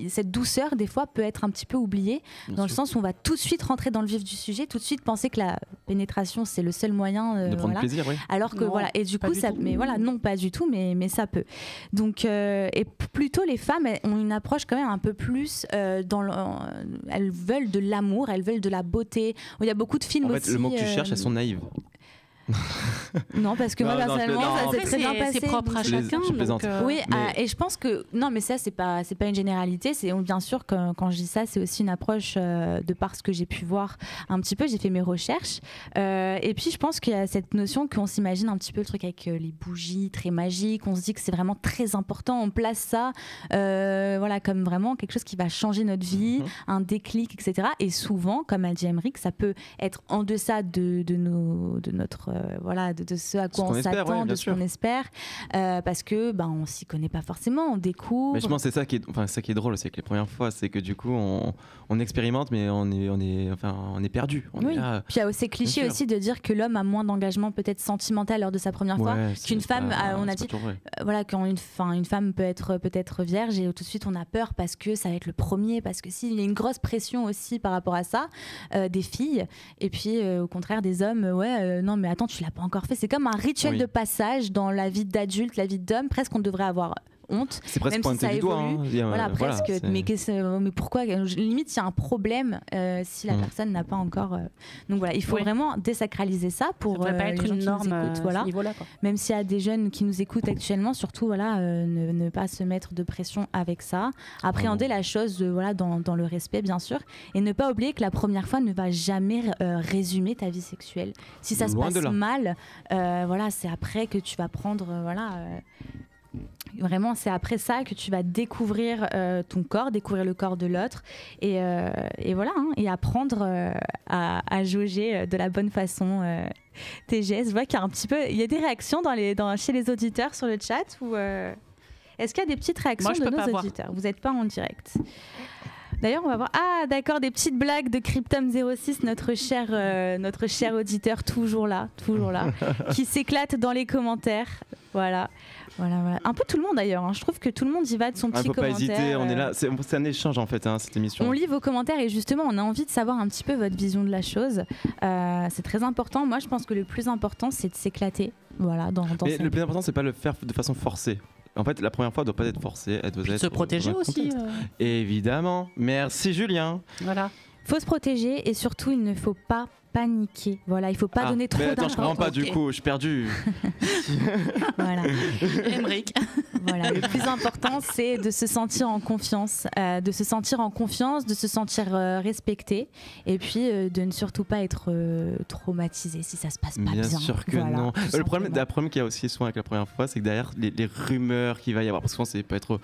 cette douceur, des fois, peut être un petit peu oubliée, dans le sens où on va tout de suite rentrer dans le vif du sujet, tout de suite penser que la pénétration, c'est le seul moyen de prendre plaisir, alors que et du coup, ça, mais voilà, non, pas du tout, mais ça peut. Donc, et plutôt, les femmes ont une approche quand même un peu plus elles veulent de l'amour, elles veulent de la beauté. Il y a beaucoup de films en fait, aussi. Le mot que tu cherches, elles sont naïves. Non, parce que moi personnellement ça s'est très bien passé. C'est propre à chacun. Oui, et je pense que non, mais ça c'est pas une généralité. C'est bien sûr que quand je dis ça, c'est aussi une approche de par ce que j'ai pu voir un petit peu. J'ai fait mes recherches et puis je pense qu'il y a cette notion qu'on s'imagine un petit peu le truc avec les bougies très magiques. On se dit que c'est vraiment très important. On place ça, comme vraiment quelque chose qui va changer notre vie, un déclic, etc. Et souvent, comme a dit Emeric, ça peut être en deçà de notre de ce à quoi on s'attend, de ce qu'on espère, parce que on s'y connaît pas forcément, on découvre. Mais je pense que c'est ça qui est drôle aussi avec les premières fois, c'est que du coup on expérimente, mais on est perdu. Puis il y a aussi cliché aussi de dire que l'homme a moins d'engagement peut-être sentimental lors de sa première fois qu'une femme. On a dit quand une femme peut être vierge et tout de suite on a peur parce que ça va être le premier, parce que s'il y a une grosse pression aussi par rapport à ça des filles, et puis au contraire des hommes, non mais attends, tu l'as pas encore fait. C'est comme un rituel de passage dans la vie d'adulte, la vie d'homme. Presque on devrait avoir honte. C'est presque pointé du doigt. Presque. Mais pourquoi limite il y a un problème si la personne n'a pas encore. Donc voilà, il faut vraiment désacraliser ça pour ça pas être une norme à ce niveau-là. Même s'il y a des jeunes qui nous écoutent actuellement, surtout ne pas se mettre de pression avec ça. Appréhender la chose dans le respect bien sûr, et ne pas oublier que la première fois ne va jamais résumer ta vie sexuelle. Si ça se passe mal, c'est après que tu vas prendre Vraiment, c'est après ça que tu vas découvrir ton corps, découvrir le corps de l'autre et voilà, hein, et apprendre à jauger de la bonne façon tes gestes. Je vois qu'il y a un petit peu, il y a des réactions chez les auditeurs sur le chat ou est-ce qu'il y a des petites réactions de nos auditeurs ? Vous n'êtes pas en direct. D'ailleurs, on va voir. Ah, d'accord, des petites blagues de Cryptom06, notre cher auditeur, toujours là, qui s'éclate dans les commentaires. Voilà. Un peu tout le monde d'ailleurs. Hein. Je trouve que tout le monde y va de son petit commentaire. Faut pas hésiter, on est là. C'est un échange en fait, hein, cette émission. On lit vos commentaires et justement, on a envie de savoir un petit peu votre vision de la chose. C'est très important. Moi, je pense que le plus important, c'est de s'éclater. Voilà. Mais le plus important, c'est pas le faire de façon forcée. En fait, la première fois, elle doit pas être forcée. Elle doit être se protéger aussi. Évidemment. Merci Julien. Voilà. Faut se protéger et surtout, il ne faut pas paniquer. Voilà, il faut pas donner trop d'argent. Attends, je comprends pas du coup, je suis perdu. Voilà. Émeric. Voilà, le plus important, c'est de se sentir en confiance, de se sentir respecté, et puis de ne surtout pas être traumatisé si ça se passe pas bien. Bien sûr que non. Le problème qu'il y a aussi souvent avec la première fois, c'est que derrière les rumeurs qu'il va y avoir, parce que souvent c'est peut être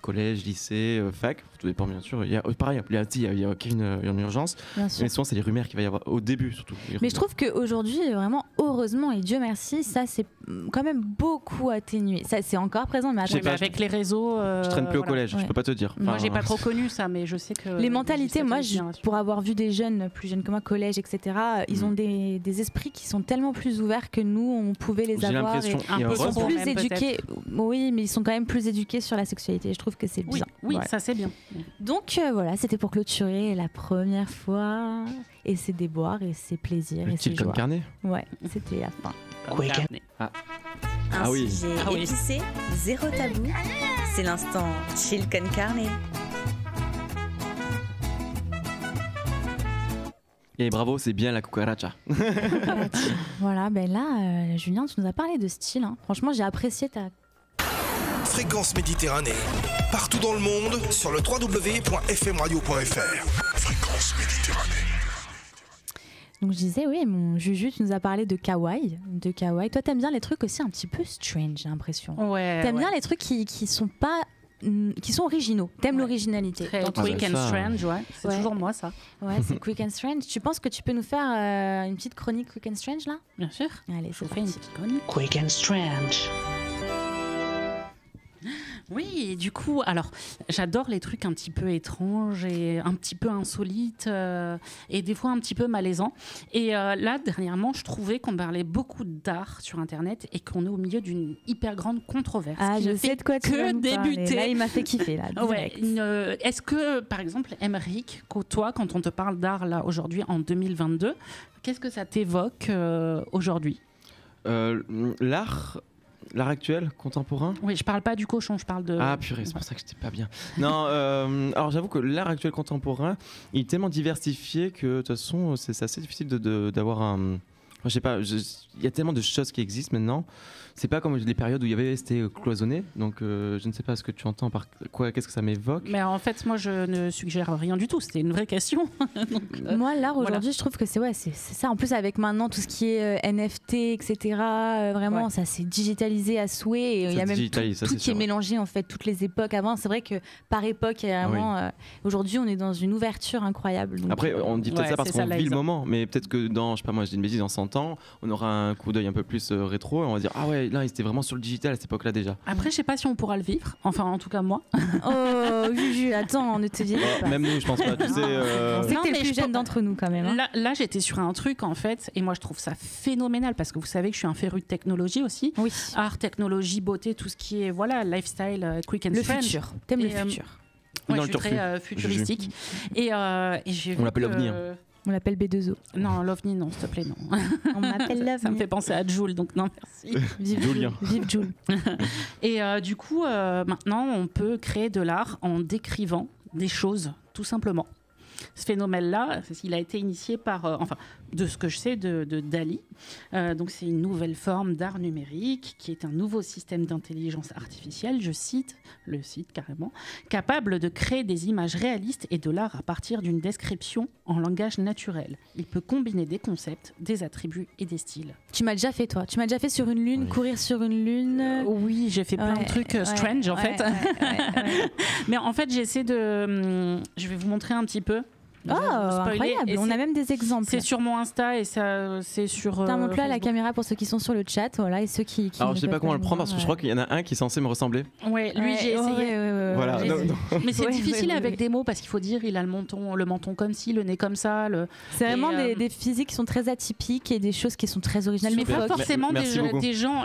collège, lycée, fac, tout dépend bien sûr. Il y a pareil, il y a une urgence, mais souvent c'est les rumeurs qu'il va y avoir au début surtout. Mais je trouve qu'aujourd'hui, vraiment, heureusement et Dieu merci, ça c'est quand même beaucoup atténué. Ça c'est encore présent, mais avec les réseaux. Je traîne plus au collège, je peux pas te dire. Moi j'ai pas trop connu ça, mais je sais que. Les mentalités, moi, pour avoir vu des jeunes plus jeunes que moi, collège, etc., ils ont des esprits qui sont tellement plus ouverts que nous, on pouvait les avoir. J'ai l'impression. Ils sont plus éduqués. Oui, mais ils sont quand même plus éduqués sur la sexualité. Je trouve que c'est bien. Oui, voilà. Ça c'est bien. Donc voilà, c'était pour clôturer la première fois. Et c'est des boires et c'est plaisir et c'est joie. Carnet. Ouais, c'était la fin. Un sujet épicé, zéro tabou. C'est l'instant chill con carne. Et bravo, c'est bien la cucaracha. Voilà, ben là, Julien, tu nous as parlé de style. Hein. Franchement, j'ai apprécié ta... Fréquence Méditerranée. Partout dans le monde, sur le www.fmradio.fr. Fréquence Méditerranée. Donc je disais, oui, mon Juju, tu nous as parlé de kawaii. Toi, t'aimes bien les trucs aussi un petit peu strange, j'ai l'impression. Ouais. T'aimes bien les trucs qui sont pas... qui sont originaux. T'aimes l'originalité. Très quick and strange, ouais. C'est toujours moi, ça. Ouais, c'est quick and strange. Tu penses que tu peux nous faire une petite chronique quick and strange, là ? Bien sûr. Allez, je fais une petite chronique. Quick and strange. Oui, et du coup, alors, j'adore les trucs un petit peu étranges et un petit peu insolites et des fois un petit peu malaisants. Et là, dernièrement, je trouvais qu'on parlait beaucoup d'art sur Internet et qu'on est au milieu d'une hyper grande controverse. Ah, je sais de quoi tu veux débuter. Là, il m'a fait kiffer, là. Ouais, est-ce que, par exemple, Émeric, toi, quand on te parle d'art, là, aujourd'hui, en 2022, qu'est-ce que ça t'évoque aujourd'hui ? L'art actuel, contemporain ? Oui, je parle pas du cochon, je parle de... Ah purée, c'est pour ça que j'étais pas bien. Non, alors j'avoue que l'art actuel contemporain, il est tellement diversifié que de toute façon, c'est assez difficile d'avoir un... Je sais pas, il y a tellement de choses qui existent maintenant. C'est pas comme les périodes où c'était cloisonné. Donc je ne sais pas ce que tu entends par quoi, qu'est-ce que ça m'évoque. Mais en fait, moi je ne suggère rien du tout. C'était une vraie question. Donc, moi, l'art aujourd'hui, je trouve que c'est ça. En plus, avec maintenant tout ce qui est NFT, etc. Vraiment, ça s'est digitalisé à souhait. Et il y a même tout qui est mélangé en fait, toutes les époques. Avant, c'est vrai que par époque, aujourd'hui, on est dans une ouverture incroyable. Donc, après, on dit peut-être ça parce qu'on vit le moment, mais peut-être que je sais pas, moi, je dis une bêtise, dans 100 ans, on aura un coup d'œil un peu plus rétro et on va dire ah ouais, là, il était vraiment sur le digital à cette époque-là déjà. Après, je sais pas si on pourra le vivre. Enfin, en tout cas, moi. Oh, Juju, attends, ne te dis pas. Même nous, je pense pas. Tu sais. On sait que t'es le plus jeune d'entre nous quand même. Hein. Là, j'étais sur un truc en fait, et moi, je trouve ça phénoménal parce que vous savez que je suis un féru de technologie aussi. Oui. Art, technologie, beauté, tout ce qui est lifestyle, quick and strange. Le futur. T'aimes le futur. Ouais, je suis très futuristique. Et j'ai vu. On l'appelle OVNI. On l'appelle B2O. Non, l'OVNI, non, s'il te plaît, non. On m'appelle l'OVNI. Ça me fait penser à Joule, donc non, merci. Vive Joule. Vive Joule. Et du coup, maintenant, on peut créer de l'art en décrivant des choses, tout simplement. Ce phénomène-là, il a été initié par, de ce que je sais, de Dali. Donc c'est une nouvelle forme d'art numérique qui est un nouveau système d'intelligence artificielle, je cite le site carrément, capable de créer des images réalistes et de l'art à partir d'une description en langage naturel. Il peut combiner des concepts, des attributs et des styles. Tu m'as déjà fait, toi. Tu m'as déjà fait sur une lune, courir sur une lune. Oui, j'ai fait plein de trucs strange en fait. Mais en fait, j'essaie de... je vais vous montrer un petit peu. Incroyable, on a même des exemples. C'est sur mon Insta et ça, c'est sur. Montre-le à la caméra pour ceux qui sont sur le chat, voilà, et ceux qui. Alors je sais pas comment le prendre parce que je crois qu'il y en a un qui est censé me ressembler. Ouais, lui j'ai essayé. Voilà. Mais c'est difficile avec des mots parce qu'il faut dire il a le menton comme ci, le nez comme ça. C'est vraiment des physiques qui sont très atypiques et des choses qui sont très originales. Mais pas forcément des gens.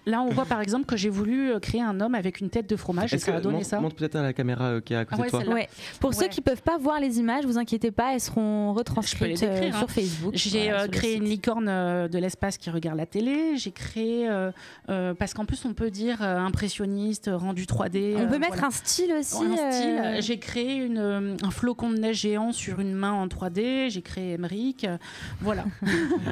Là, on voit par exemple que j'ai voulu créer un homme avec une tête de fromage et ça a donné ça. Montre peut-être à la caméra qui est à côté de toi. Pour ceux qui ne peuvent pas voir les images, vous inquiétez pas, elles seront retranscrites sur Facebook. J'ai créé une licorne de l'espace qui regarde la télé. J'ai créé, parce qu'en plus on peut dire impressionniste, rendu 3D. On peut mettre un style aussi. J'ai créé un flocon de neige géant sur une main en 3D. J'ai créé Emmerich. Voilà.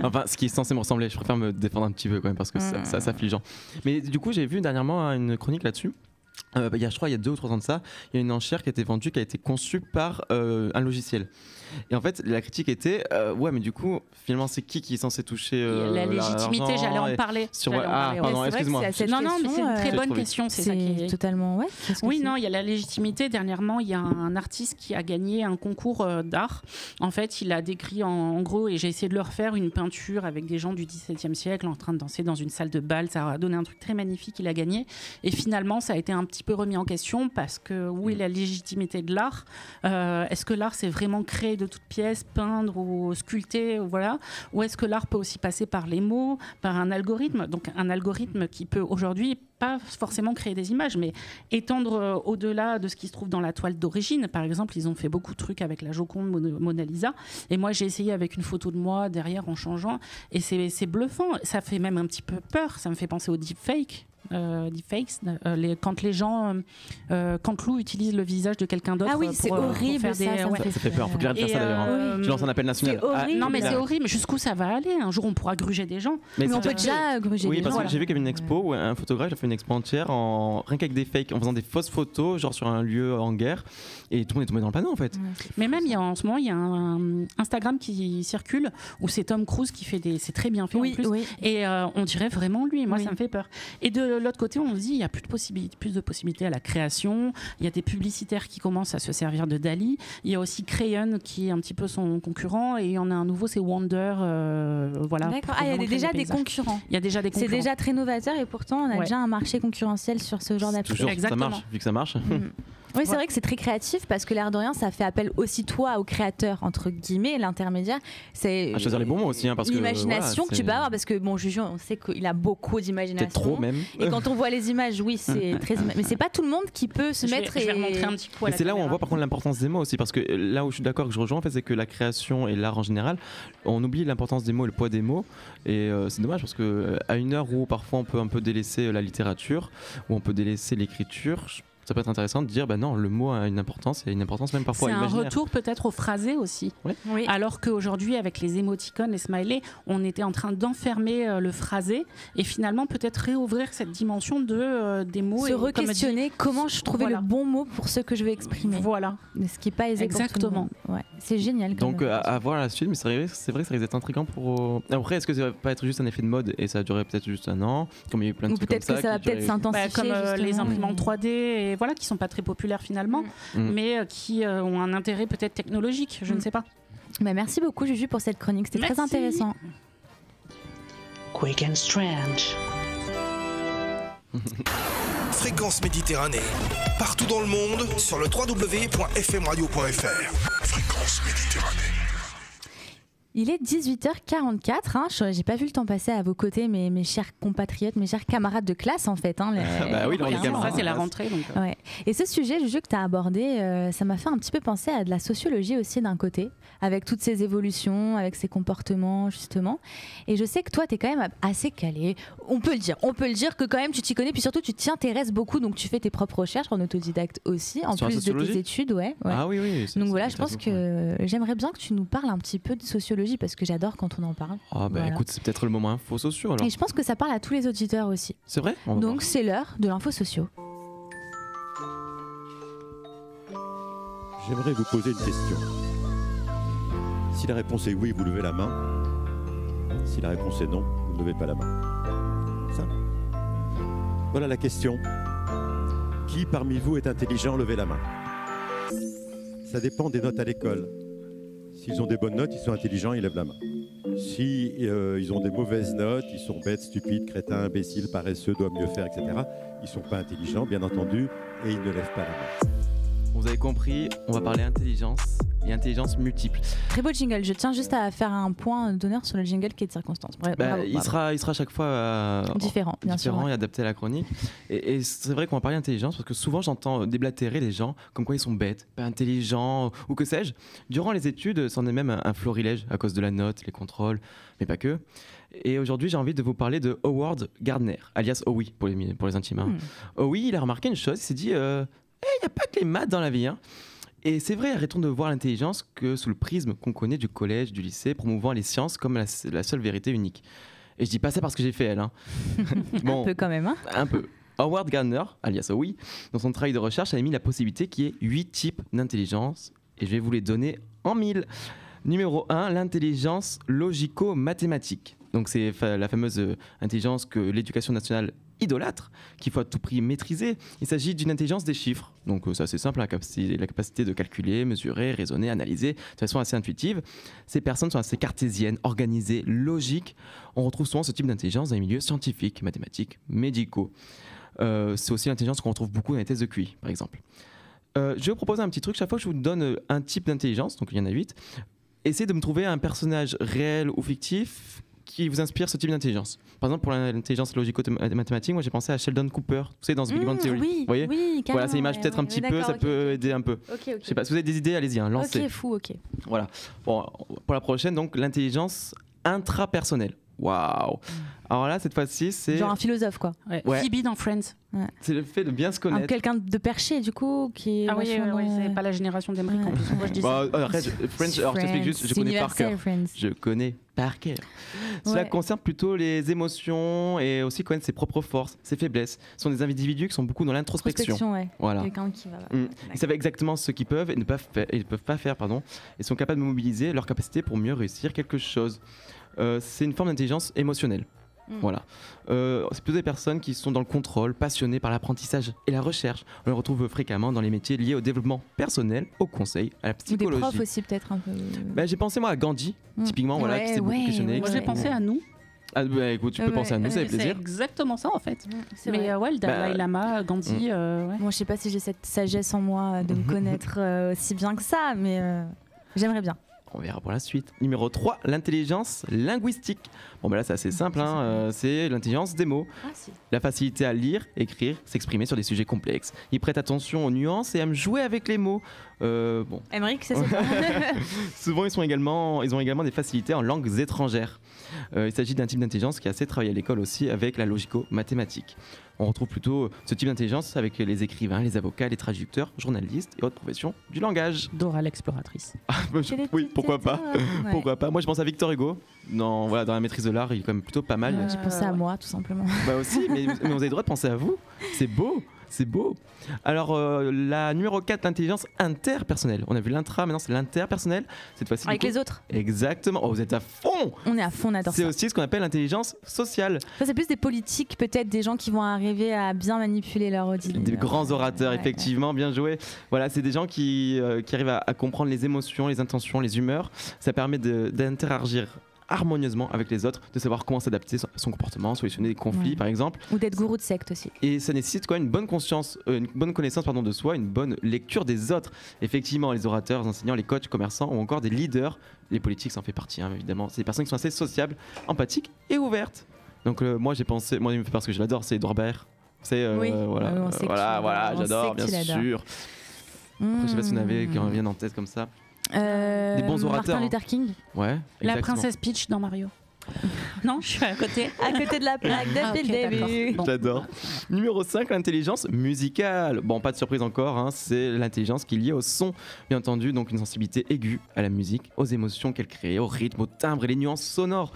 Enfin, ce qui est censé me ressembler, je préfère me défendre un petit peu quand même parce que ça affligeant. Mais du coup, j'ai vu dernièrement une chronique là-dessus. Je crois il y a 2 ou 3 ans de ça, il y a une enchère qui a été vendue, qui a été conçue par un logiciel. Et en fait, la critique était mais du coup, finalement, c'est qui est censé toucher la légitimité, j'allais en parler. Pardon, excuse-moi. Non, mais c'est une très bonne question. C'est ça qui est totalement. Oui, non, il y a la légitimité. Dernièrement, il y a un artiste qui a gagné un concours d'art. En fait, il a décrit en gros, et j'ai essayé de le refaire, une peinture avec des gens du XVIIe siècle en train de danser dans une salle de bal. Ça a donné un truc très magnifique. Il a gagné. Et finalement, ça a été un petit peu remis en question parce que où est la légitimité de l'art ? Est-ce que l'art c'est vraiment créé de toutes pièces, peindre ou sculpter, voilà, ou est-ce que l'art peut aussi passer par les mots, par un algorithme, donc un algorithme qui peut aujourd'hui pas forcément créer des images, mais étendre au-delà de ce qui se trouve dans la toile d'origine. Par exemple, ils ont fait beaucoup de trucs avec la Joconde, Mona Lisa, et moi j'ai essayé avec une photo de moi derrière en changeant, et c'est bluffant, ça fait même un petit peu peur, ça me fait penser au deepfake. Quand les gens, quand Lou utilise le visage de quelqu'un d'autre. Ah oui, c'est horrible, ça fait peur. Faut que j'arrête de faire ça d'ailleurs. Tu lances un appel national. Non, mais c'est horrible. Jusqu'où ça va aller ? Un jour, on pourra gruger des gens. Mais on peut déjà gruger des gens. Oui, parce que j'ai vu qu'il y avait une expo où un photographe a fait une expo entière rien qu'avec des fakes, en faisant des fausses photos, genre sur un lieu en guerre, et tout le monde est tombé dans le panneau en fait. Mais même, en ce moment, il y a un Instagram qui circule où c'est Tom Cruise qui fait c'est très bien fait en plus. Et on dirait vraiment lui. Moi, ça me fait peur. Et de l'autre côté, on se dit il y a plus de possibilités à la création. Il y a des publicitaires qui commencent à se servir de Dali. Il y a aussi Crayon qui est un petit peu son concurrent, et il y en a un nouveau, c'est Wonder. Voilà. D'accord. Il y a déjà des concurrents. Il y a déjà des concurrents. C'est déjà très novateur, et pourtant on a déjà un marché concurrentiel sur ce genre d'application. Toujours, ça marche, vu que ça marche. Oui, c'est vrai que c'est très créatif parce que l'air de rien, ça fait appel aussi toi au créateur, entre guillemets, l'intermédiaire. C'est à choisir les bons mots aussi, parce que l'imagination que tu peux avoir, parce que Juju, on sait qu'il a beaucoup d'imagination. Peut-être trop même. Et quand on voit les images, oui, c'est très. Mais c'est pas tout le monde qui peut se mettre. Je vais remontrer un petit coup. Et c'est là où on voit par contre l'importance des mots aussi, parce que là où je suis d'accord, que je rejoins, en fait, c'est que la création et l'art en général, on oublie l'importance des mots, et le poids des mots, et c'est dommage parce que à une heure où parfois on peut un peu délaisser la littérature, où on peut délaisser l'écriture. Ça peut être intéressant de dire non, le mot a une importance, et une importance même parfois imaginaire. C'est un retour peut-être au phrasé aussi. Oui. Alors qu'aujourd'hui, avec les émoticônes, les smileys, on était en train d'enfermer le phrasé, et finalement peut-être réouvrir cette dimension des mots. Se re-questionner comment je trouvais le bon mot pour ce que je veux exprimer. Voilà. Ce qui n'est pas aisé. Exactement. Pour tout le monde. C'est génial. Donc à voir la suite, mais c'est vrai que ça risque d'être intriguant pour. Après, est-ce que ça va pas être juste un effet de mode et ça va durer peut-être juste un an, comme il y a eu plein de trucs comme ça. Peut-être que ça va peut-être s'intensifier. Comme les imprimantes 3D, et voilà, qui sont pas très populaires finalement, mais qui ont un intérêt peut-être technologique, je ne sais pas. Merci beaucoup Juju pour cette chronique, c'était très intéressant. Quick and Strange. Fréquence Méditerranée. Partout dans le monde sur le www.fmradio.fr. Fréquence Méditerranée. Il est 18h44, hein. J'ai pas vu le temps passer à vos côtés, mes chers compatriotes, mes chers camarades de classe en fait. Hein, bah oui, dans les camarades. Ça, c'est la rentrée. Donc, Ouais. Et ce sujet, le jeu que tu as abordé, ça m'a fait un petit peu penser à de la sociologie aussi d'un côté, avec toutes ces évolutions, avec ces comportements justement. Et je sais que toi, tu es quand même assez calé. On peut le dire que quand même tu t'y connais, puis surtout tu t'y intéresses beaucoup, donc tu fais tes propres recherches en autodidacte aussi, en Sur la plus de sociologie tes études. Ouais. Ah oui. Donc voilà, je pense que j'aimerais bien que tu nous parles un petit peu de sociologie parce que j'adore quand on en parle. Ah bah Voilà. écoute, c'est peut-être le moment info sociaux alors. Et je pense que ça parle à tous les auditeurs aussi. C'est vrai? On va Donc voir. c'est l'heure de l'info sociaux. J'aimerais vous poser une question. Si la réponse est oui, vous levez la main. Si la réponse est non, vous ne levez pas la main. Simple. Voilà la question. Qui parmi vous est intelligent? Levez la main. Ça dépend des notes à l'école. S'ils ont des bonnes notes, ils sont intelligents, ils lèvent la main. Si ils ont des mauvaises notes, ils sont bêtes, stupides, crétins, imbéciles, paresseux, doivent mieux faire, etc. Ils ne sont pas intelligents, bien entendu, et ils ne lèvent pas la main. Vous avez compris, on va parler intelligence et intelligence multiple. Très beau jingle. Je tiens juste à faire un point d'honneur sur le jingle qui est de circonstance. Bravo, Il sera à chaque fois différent, bien sûr. et adapté à la chronique. Et c'est vrai qu'on va parler intelligence parce que souvent j'entends déblatérer les gens comme quoi ils sont bêtes, pas intelligents ou que sais-je. Durant les études, c'en est même un florilège à cause de la note, les contrôles, mais pas que. Et aujourd'hui, j'ai envie de vous parler de Howard Gardner, alias Howie pour les intimes. Hein. Howie, il a remarqué une chose, il s'est dit il n'y a pas que les maths dans la vie. Hein. Et c'est vrai, arrêtons de voir l'intelligence que sous le prisme qu'on connaît du collège, du lycée, promouvant les sciences comme la seule vérité unique. Et je dis pas ça parce que j'ai fait elle. Hein. Bon, un peu quand même. Hein. Un peu. Howard Gardner, alias Howie, dans son travail de recherche, a émis la possibilité qu'il y ait 8 types d'intelligence. Et je vais vous les donner en 1000. Numéro 1, l'intelligence logico-mathématique. Donc c'est la fameuse intelligence que l'éducation nationale idolâtre, qu'il faut à tout prix maîtriser. Il s'agit d'une intelligence des chiffres. Donc ça c'est simple, la capacité de calculer, mesurer, raisonner, analyser de façon assez intuitive. Ces personnes sont assez cartésiennes, organisées, logiques. On retrouve souvent ce type d'intelligence dans les milieux scientifiques, mathématiques, médicaux. C'est aussi l'intelligence qu'on retrouve beaucoup dans les tests de QI, par exemple. Je vais vous proposer un petit truc. Chaque fois que je vous donne un type d'intelligence, donc il y en a 8, essayez de me trouver un personnage réel ou fictif qui vous inspire ce type d'intelligence. Par exemple, pour l'intelligence logico-mathématique, moi j'ai pensé à Sheldon Cooper, vous savez, dans The Big Bang Theory. Oui, vous voyez voilà, ça image peut-être un petit peu, ça peut aider un peu. Okay. Je sais pas, si vous avez des idées, allez-y, hein, lancez. Ok, fou, ok. Voilà. Bon, pour la prochaine, donc l'intelligence intrapersonnelle. Waouh. Alors là, cette fois-ci, c'est... Genre un philosophe, quoi. Ouais. Phoebe dans Friends. Ouais. C'est le fait de bien se connaître. Quelqu'un de perché, du coup, qui est... Ah oui, c'est pas la génération d'Emeric en plus. Moi, je dis ça. Arrête, Friends, alors je t'explique juste, je connais par cœur. Je connais par cœur. Cela concerne plutôt les émotions et aussi connaître ses propres forces, ses faiblesses. Ce sont des individus qui sont beaucoup dans l'introspection. Ouais. Voilà. Quelqu'un qui va... Ils savent exactement ce qu'ils peuvent et ne peuvent pas faire, et sont capables de mobiliser leur capacité pour mieux réussir quelque chose. C'est une forme d'intelligence émotionnelle. Voilà. C'est plutôt des personnes qui sont dans le contrôle, passionnées par l'apprentissage et la recherche. On les retrouve fréquemment dans les métiers liés au développement personnel, au conseil, à la psychologie. Ou des profs aussi peut-être un peu. J'ai pensé moi à Gandhi, typiquement, voilà, qui s'est beaucoup questionné. Moi j'ai pensé à nous. Ah, écoute, tu peux penser à nous, ça fait plaisir. C'est exactement ça en fait. Mais vrai. Le Dalai Lama, Gandhi. Moi je sais pas si j'ai cette sagesse en moi de me connaître aussi bien que ça, mais j'aimerais bien. On verra pour la suite. Numéro 3, l'intelligence linguistique. Bon, là, c'est assez simple. C'est l'intelligence des mots. La facilité à lire, écrire, s'exprimer sur des sujets complexes. Ils prêtent attention aux nuances et aiment jouer avec les mots. Emeric, c'est ça. Souvent, ils ont également des facilités en langues étrangères. Il s'agit d'un type d'intelligence qui a assez travaillé à l'école aussi avec la logico-mathématique. On retrouve plutôt ce type d'intelligence avec les écrivains, les avocats, les traducteurs, journalistes et autres professions du langage. Dora l'exploratrice. Oui, pourquoi pas. Pourquoi pas. Moi, je pense à Victor Hugo. Dans la maîtrise de l'art, il est quand même plutôt pas mal. J'ai pensé à moi, tout simplement. Bah aussi, mais vous avez le droit de penser à vous. C'est beau. C'est beau. Alors, la numéro 4, l'intelligence interpersonnelle. On a vu l'intra, maintenant c'est l'interpersonnelle. Cette fois-ci. Avec les autres. Exactement. Oh, vous êtes à fond. On est à fond, on adore ça. C'est aussi ce qu'on appelle l'intelligence sociale. Ça, c'est plus des politiques, peut-être des gens qui vont arriver à bien manipuler leur audience. Des grands orateurs, effectivement, bien joué. Voilà, c'est des gens qui arrivent à comprendre les émotions, les intentions, les humeurs. Ça permet d'interagir harmonieusement avec les autres, de savoir comment s'adapter à son comportement, solutionner des conflits par exemple. Ou d'être gourou de secte aussi. Et ça nécessite quand même une bonne connaissance de soi, une bonne lecture des autres. Effectivement, les orateurs, les enseignants, les coachs, commerçants ou encore des leaders, les politiques, ça en fait partie évidemment. C'est des personnes qui sont assez sociables, empathiques et ouvertes. Donc moi il me fait parce que je l'adore, c'est Edouard Baird. C'est voilà, j'adore bien sûr. Après, je sais pas si vous en avez qui en viennent en tête comme ça. Des bons orateurs. Martin Luther King. Ouais. La exactement. princesse Peach dans Mario. Non, je suis à côté. À côté de la plaque depuis le début. Bon. J'adore. Numéro 5, l'intelligence musicale. Bon, pas de surprise encore, c'est l'intelligence qui est liée au son, bien entendu, donc une sensibilité aiguë à la musique, aux émotions qu'elle crée, au rythme, au timbre et les nuances sonores.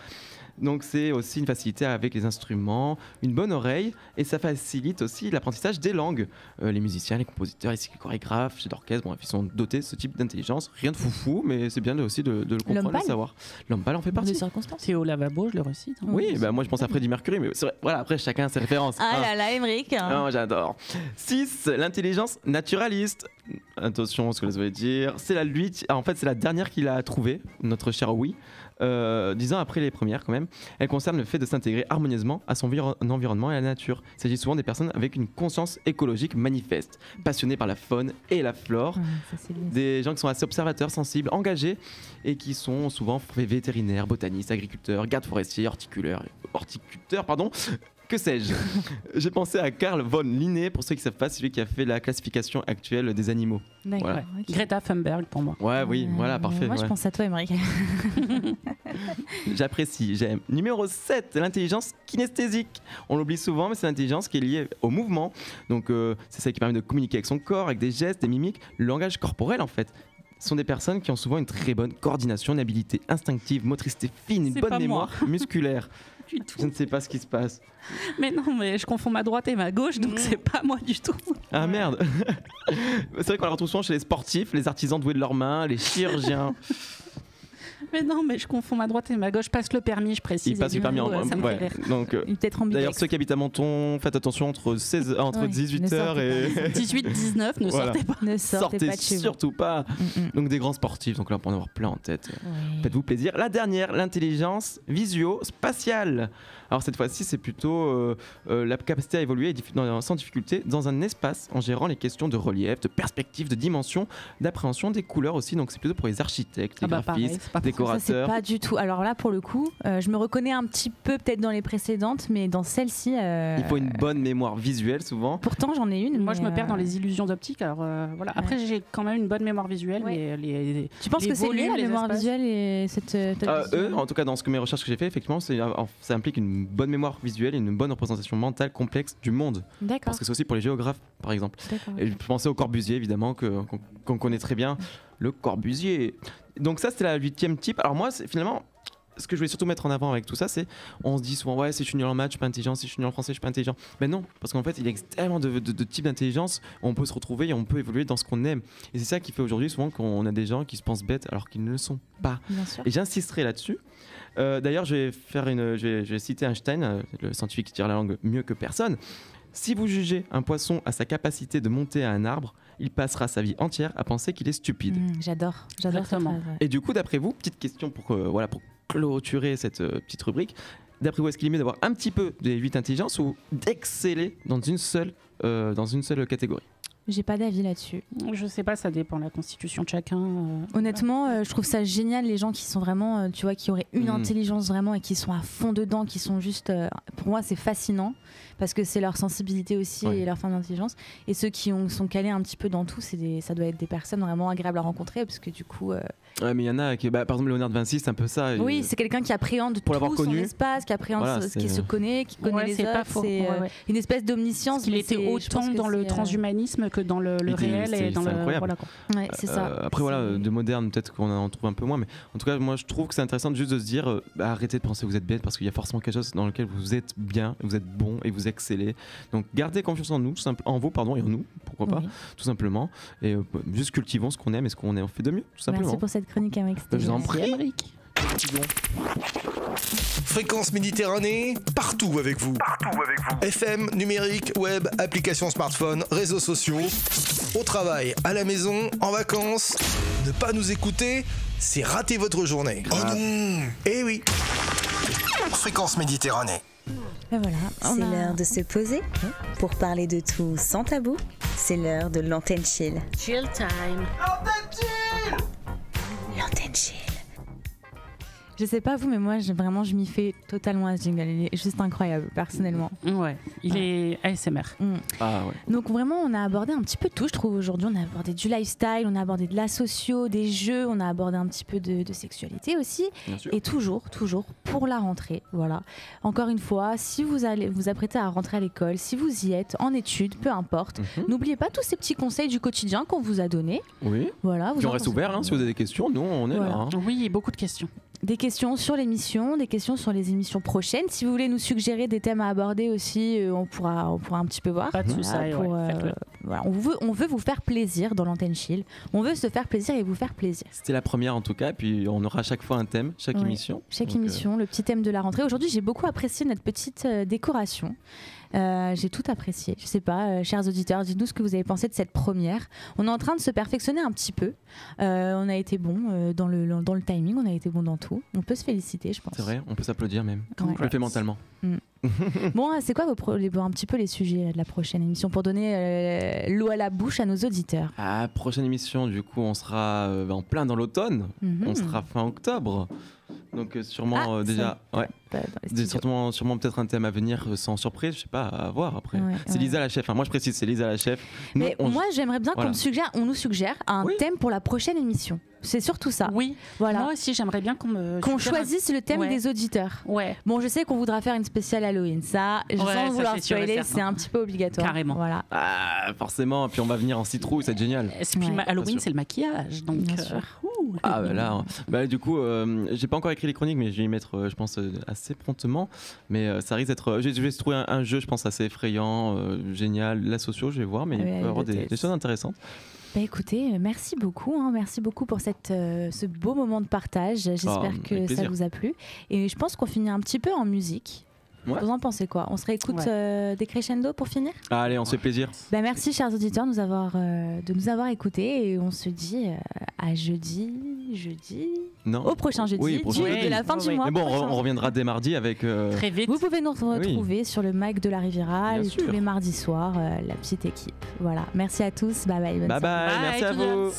Donc c'est aussi une facilité avec les instruments, une bonne oreille, et ça facilite aussi l'apprentissage des langues. Les musiciens, les compositeurs, les chorégraphes, chefs d'orchestre, ils sont dotés de ce type d'intelligence. Rien de foufou, mais c'est bien aussi de le comprendre, de le savoir. L'homme pâle en fait partie. C'est au lavabo, je le recite. Oui, moi je pense à Freddie Mercury, mais c'est vrai, voilà, après chacun a ses références. Ah là là, Émeric. Non, j'adore. 6, l'intelligence naturaliste. Attention à ce que je vais dire. C'est la dernière qu'il a trouvée, notre cher Oui. 10 ans après les premières quand même, elle concerne le fait de s'intégrer harmonieusement à son environnement et à la nature. Il s'agit souvent des personnes avec une conscience écologique manifeste, passionnées par la faune et la flore, des gens qui sont assez observateurs, sensibles, engagés et qui sont souvent vétérinaires, botanistes, agriculteurs, gardes forestiers, horticulteurs, que sais-je. J'ai pensé à Carl von Linné, pour ceux qui ne savent pas, c'est celui qui a fait la classification actuelle des animaux. D'accord. Voilà. Okay. Greta Thunberg pour moi. Ouais, oui, voilà, parfait. Moi, je pense à toi, Émeric. J'apprécie, j'aime. Numéro 7, l'intelligence kinesthésique. On l'oublie souvent, mais c'est l'intelligence qui est liée au mouvement. Donc, c'est celle qui permet de communiquer avec son corps, avec des gestes, des mimiques, le langage corporel en fait. Ce sont des personnes qui ont souvent une très bonne coordination, une habileté instinctive, motricité fine, une bonne mémoire musculaire. Je ne sais pas ce qui se passe. Mais non, mais je confonds ma droite et ma gauche, donc c'est pas moi du tout. Ah merde. C'est vrai qu'on la retrouve souvent chez les sportifs, les artisans doués de leurs mains, les chirurgiens. Mais non, mais je confonds ma droite et ma gauche. Passe le permis, je précise. Il passe le permis ça me fait rire. Donc, d'ailleurs, ceux qui habitent à Menton, faites attention entre 18h et 18-19, ne sortez pas. Ne sortez pas de chez surtout pas. Donc des grands sportifs, donc là on peut en avoir plein en tête. Faites-vous plaisir. La dernière, l'intelligence visio-spatiale. Alors cette fois-ci, c'est plutôt la capacité à évoluer sans difficulté dans un espace en gérant les questions de relief, de perspective, de dimension, d'appréhension des couleurs aussi. Donc c'est plutôt pour les architectes, les graphistes, décorateurs. Ça, c'est pas du tout. Alors là, pour le coup, je me reconnais un petit peu peut-être dans les précédentes, mais dans celle-ci... Il faut une bonne mémoire visuelle souvent. Pourtant, j'en ai une. Moi, je me perds dans les illusions d'optique. Alors voilà. Après, j'ai quand même une bonne mémoire visuelle. Mais tu penses que c'est lié la mémoire visuelle et cette... en tout cas, dans mes recherches que j'ai fait, effectivement, ça implique une bonne mémoire visuelle et une bonne représentation mentale complexe du monde. D'accord. Parce que c'est aussi pour les géographes, par exemple. Et je pensais au Corbusier, évidemment, qu'on connaît très bien. Le Corbusier. Donc ça, c'était la 8e type. Alors moi, finalement, ce que je voulais surtout mettre en avant avec tout ça, c'est on se dit souvent, ouais, si je suis nul en maths, je suis pas intelligent, si je suis nul en français, je suis pas intelligent. Mais non, parce qu'en fait, il existe tellement de types d'intelligence, on peut se retrouver et on peut évoluer dans ce qu'on aime. Et c'est ça qui fait aujourd'hui souvent qu'on a des gens qui se pensent bêtes alors qu'ils ne le sont pas. Bien sûr. Et j'insisterai là-dessus. D'ailleurs, je vais citer Einstein, le scientifique qui tire la langue mieux que personne. Si vous jugez un poisson à sa capacité de monter à un arbre, il passera sa vie entière à penser qu'il est stupide. J'adore cette phrase, ouais. Et du coup, d'après vous, petite question pour clôturer cette petite rubrique, d'après vous, est-ce qu'il est mieux d'avoir un petit peu des 8 intelligences ou d'exceller dans une seule catégorie ? J'ai pas d'avis là-dessus. Je sais pas, ça dépend de la constitution de chacun. Honnêtement, je trouve ça génial, les gens qui sont vraiment, tu vois, qui auraient une intelligence vraiment et qui sont à fond dedans, qui sont juste... pour moi, c'est fascinant parce que c'est leur sensibilité aussi et leur forme d'intelligence. Et ceux qui sont calés un petit peu dans tout, ça doit être des personnes vraiment agréables à rencontrer parce que du coup... Ouais, mais il y en a qui... par exemple, Léonard de Vinci, c'est un peu ça. Oui, c'est quelqu'un qui appréhende tout son espace, qui appréhende qui se connaît, qui connaît les autres. C'est une espèce d'omniscience. Il était autant dans le transhumanisme que dans le réel et dans le... Voilà, ouais, c'est ça. Après, voilà, de moderne, peut-être qu'on en trouve un peu moins, mais en tout cas, moi, je trouve que c'est intéressant juste de se dire arrêtez de penser que vous êtes bête parce qu'il y a forcément quelque chose dans lequel vous êtes bien, vous êtes bon et vous excellez. Donc, gardez confiance en nous, en vous, et en nous, pourquoi pas, tout simplement. Et juste cultivons ce qu'on aime et ce qu'on fait de mieux, tout simplement. Merci pour cette chronique, Émeric. Je vous en prie. Fréquence Méditerranée, partout avec vous. FM, numérique, web, applications smartphone, réseaux sociaux. Au travail, à la maison, en vacances. Ne pas nous écouter, c'est rater votre journée. Oh non. Eh oui. Fréquence Méditerranée. Et voilà, c'est l'heure de se poser pour parler de tout sans tabou. C'est l'heure de l'antenne chill. Chill time. L'antenne chill. Je sais pas vous, mais moi, je m'y fais totalement à ce jingle. Il est juste incroyable, personnellement. Ouais, il est ASMR. Ah ouais. Donc vraiment, on a abordé un petit peu tout, je trouve, aujourd'hui. On a abordé du lifestyle, on a abordé de la socio, des jeux, on a abordé un petit peu de sexualité aussi. Bien sûr. Et toujours, pour la rentrée, voilà. Encore une fois, si vous allez vous apprêter à rentrer à l'école, si vous y êtes, en études, peu importe, n'oubliez pas tous ces petits conseils du quotidien qu'on vous a donnés. Oui. Voilà. Puis on reste ouvert, si vous avez des questions, nous on est Voilà. là. Oui, beaucoup de questions. Des questions sur l'émission, des questions sur les émissions prochaines. Si vous voulez nous suggérer des thèmes à aborder aussi, on pourra un petit peu voir. Pas de soucis, faites-le. Voilà, on veut vous faire plaisir dans l'antenne chill. On veut se faire plaisir et vous faire plaisir. C'était la première en tout cas, puis on aura à chaque fois un thème, chaque émission. Chaque Donc, émission, le petit thème de la rentrée. Aujourd'hui, j'ai beaucoup apprécié notre petite décoration. J'ai tout apprécié. Je sais pas, chers auditeurs, dites-nous ce que vous avez pensé de cette première. On est en train de se perfectionner un petit peu. On a été bon dans le timing, on a été bon dans tout. On peut se féliciter, je pense. C'est vrai, on peut s'applaudir même. Ouais. Je le fais mentalement. Bon, c'est quoi un petit peu les sujets de la prochaine émission pour donner l'eau à la bouche à nos auditeurs? Prochaine émission, du coup, on sera en plein dans l'automne. On sera fin octobre. Donc sûrement déjà, sûrement peut-être un thème à venir sans surprise, je sais pas, à voir après. C'est Lisa la chef. Moi je précise, c'est Lisa la chef. Mais moi j'aimerais bien qu'on nous suggère un thème pour la prochaine émission. C'est surtout ça. Oui. Voilà. Moi aussi j'aimerais bien qu'on choisisse le thème des auditeurs. Ouais. Bon, je sais qu'on voudra faire une spéciale Halloween. Ça, sans vouloir spoiler, c'est un petit peu obligatoire. Carrément. Voilà. Forcément. Puis on va venir en citrouille, c'est génial. Et puis Halloween c'est le maquillage, donc. Bien sûr. Du coup, j'ai pas encore écrit les chroniques, mais je vais y mettre, je pense, assez promptement. Mais ça risque d'être. Je vais trouver un jeu, je pense, assez effrayant, génial. La socio, je vais voir, mais il peut y avoir des choses intéressantes. Écoutez, merci beaucoup pour ce beau moment de partage. J'espère que ça vous a plu. Et je pense qu'on finit un petit peu en musique. Ouais. Vous en pensez quoi? On se réécoute des crescendo pour finir? Allez, on se fait plaisir. Merci chers auditeurs de nous avoir écoutés et on se dit à jeudi. Non. Au prochain jeudi, de la fin du mois. Mais bon, on reviendra dès mardi avec. Très vite. Vous pouvez nous retrouver sur le Mac de la Riviera tous les mardis soirs, la petite équipe. Voilà. Merci à tous. Bye bye. Bye bye. Merci à vous.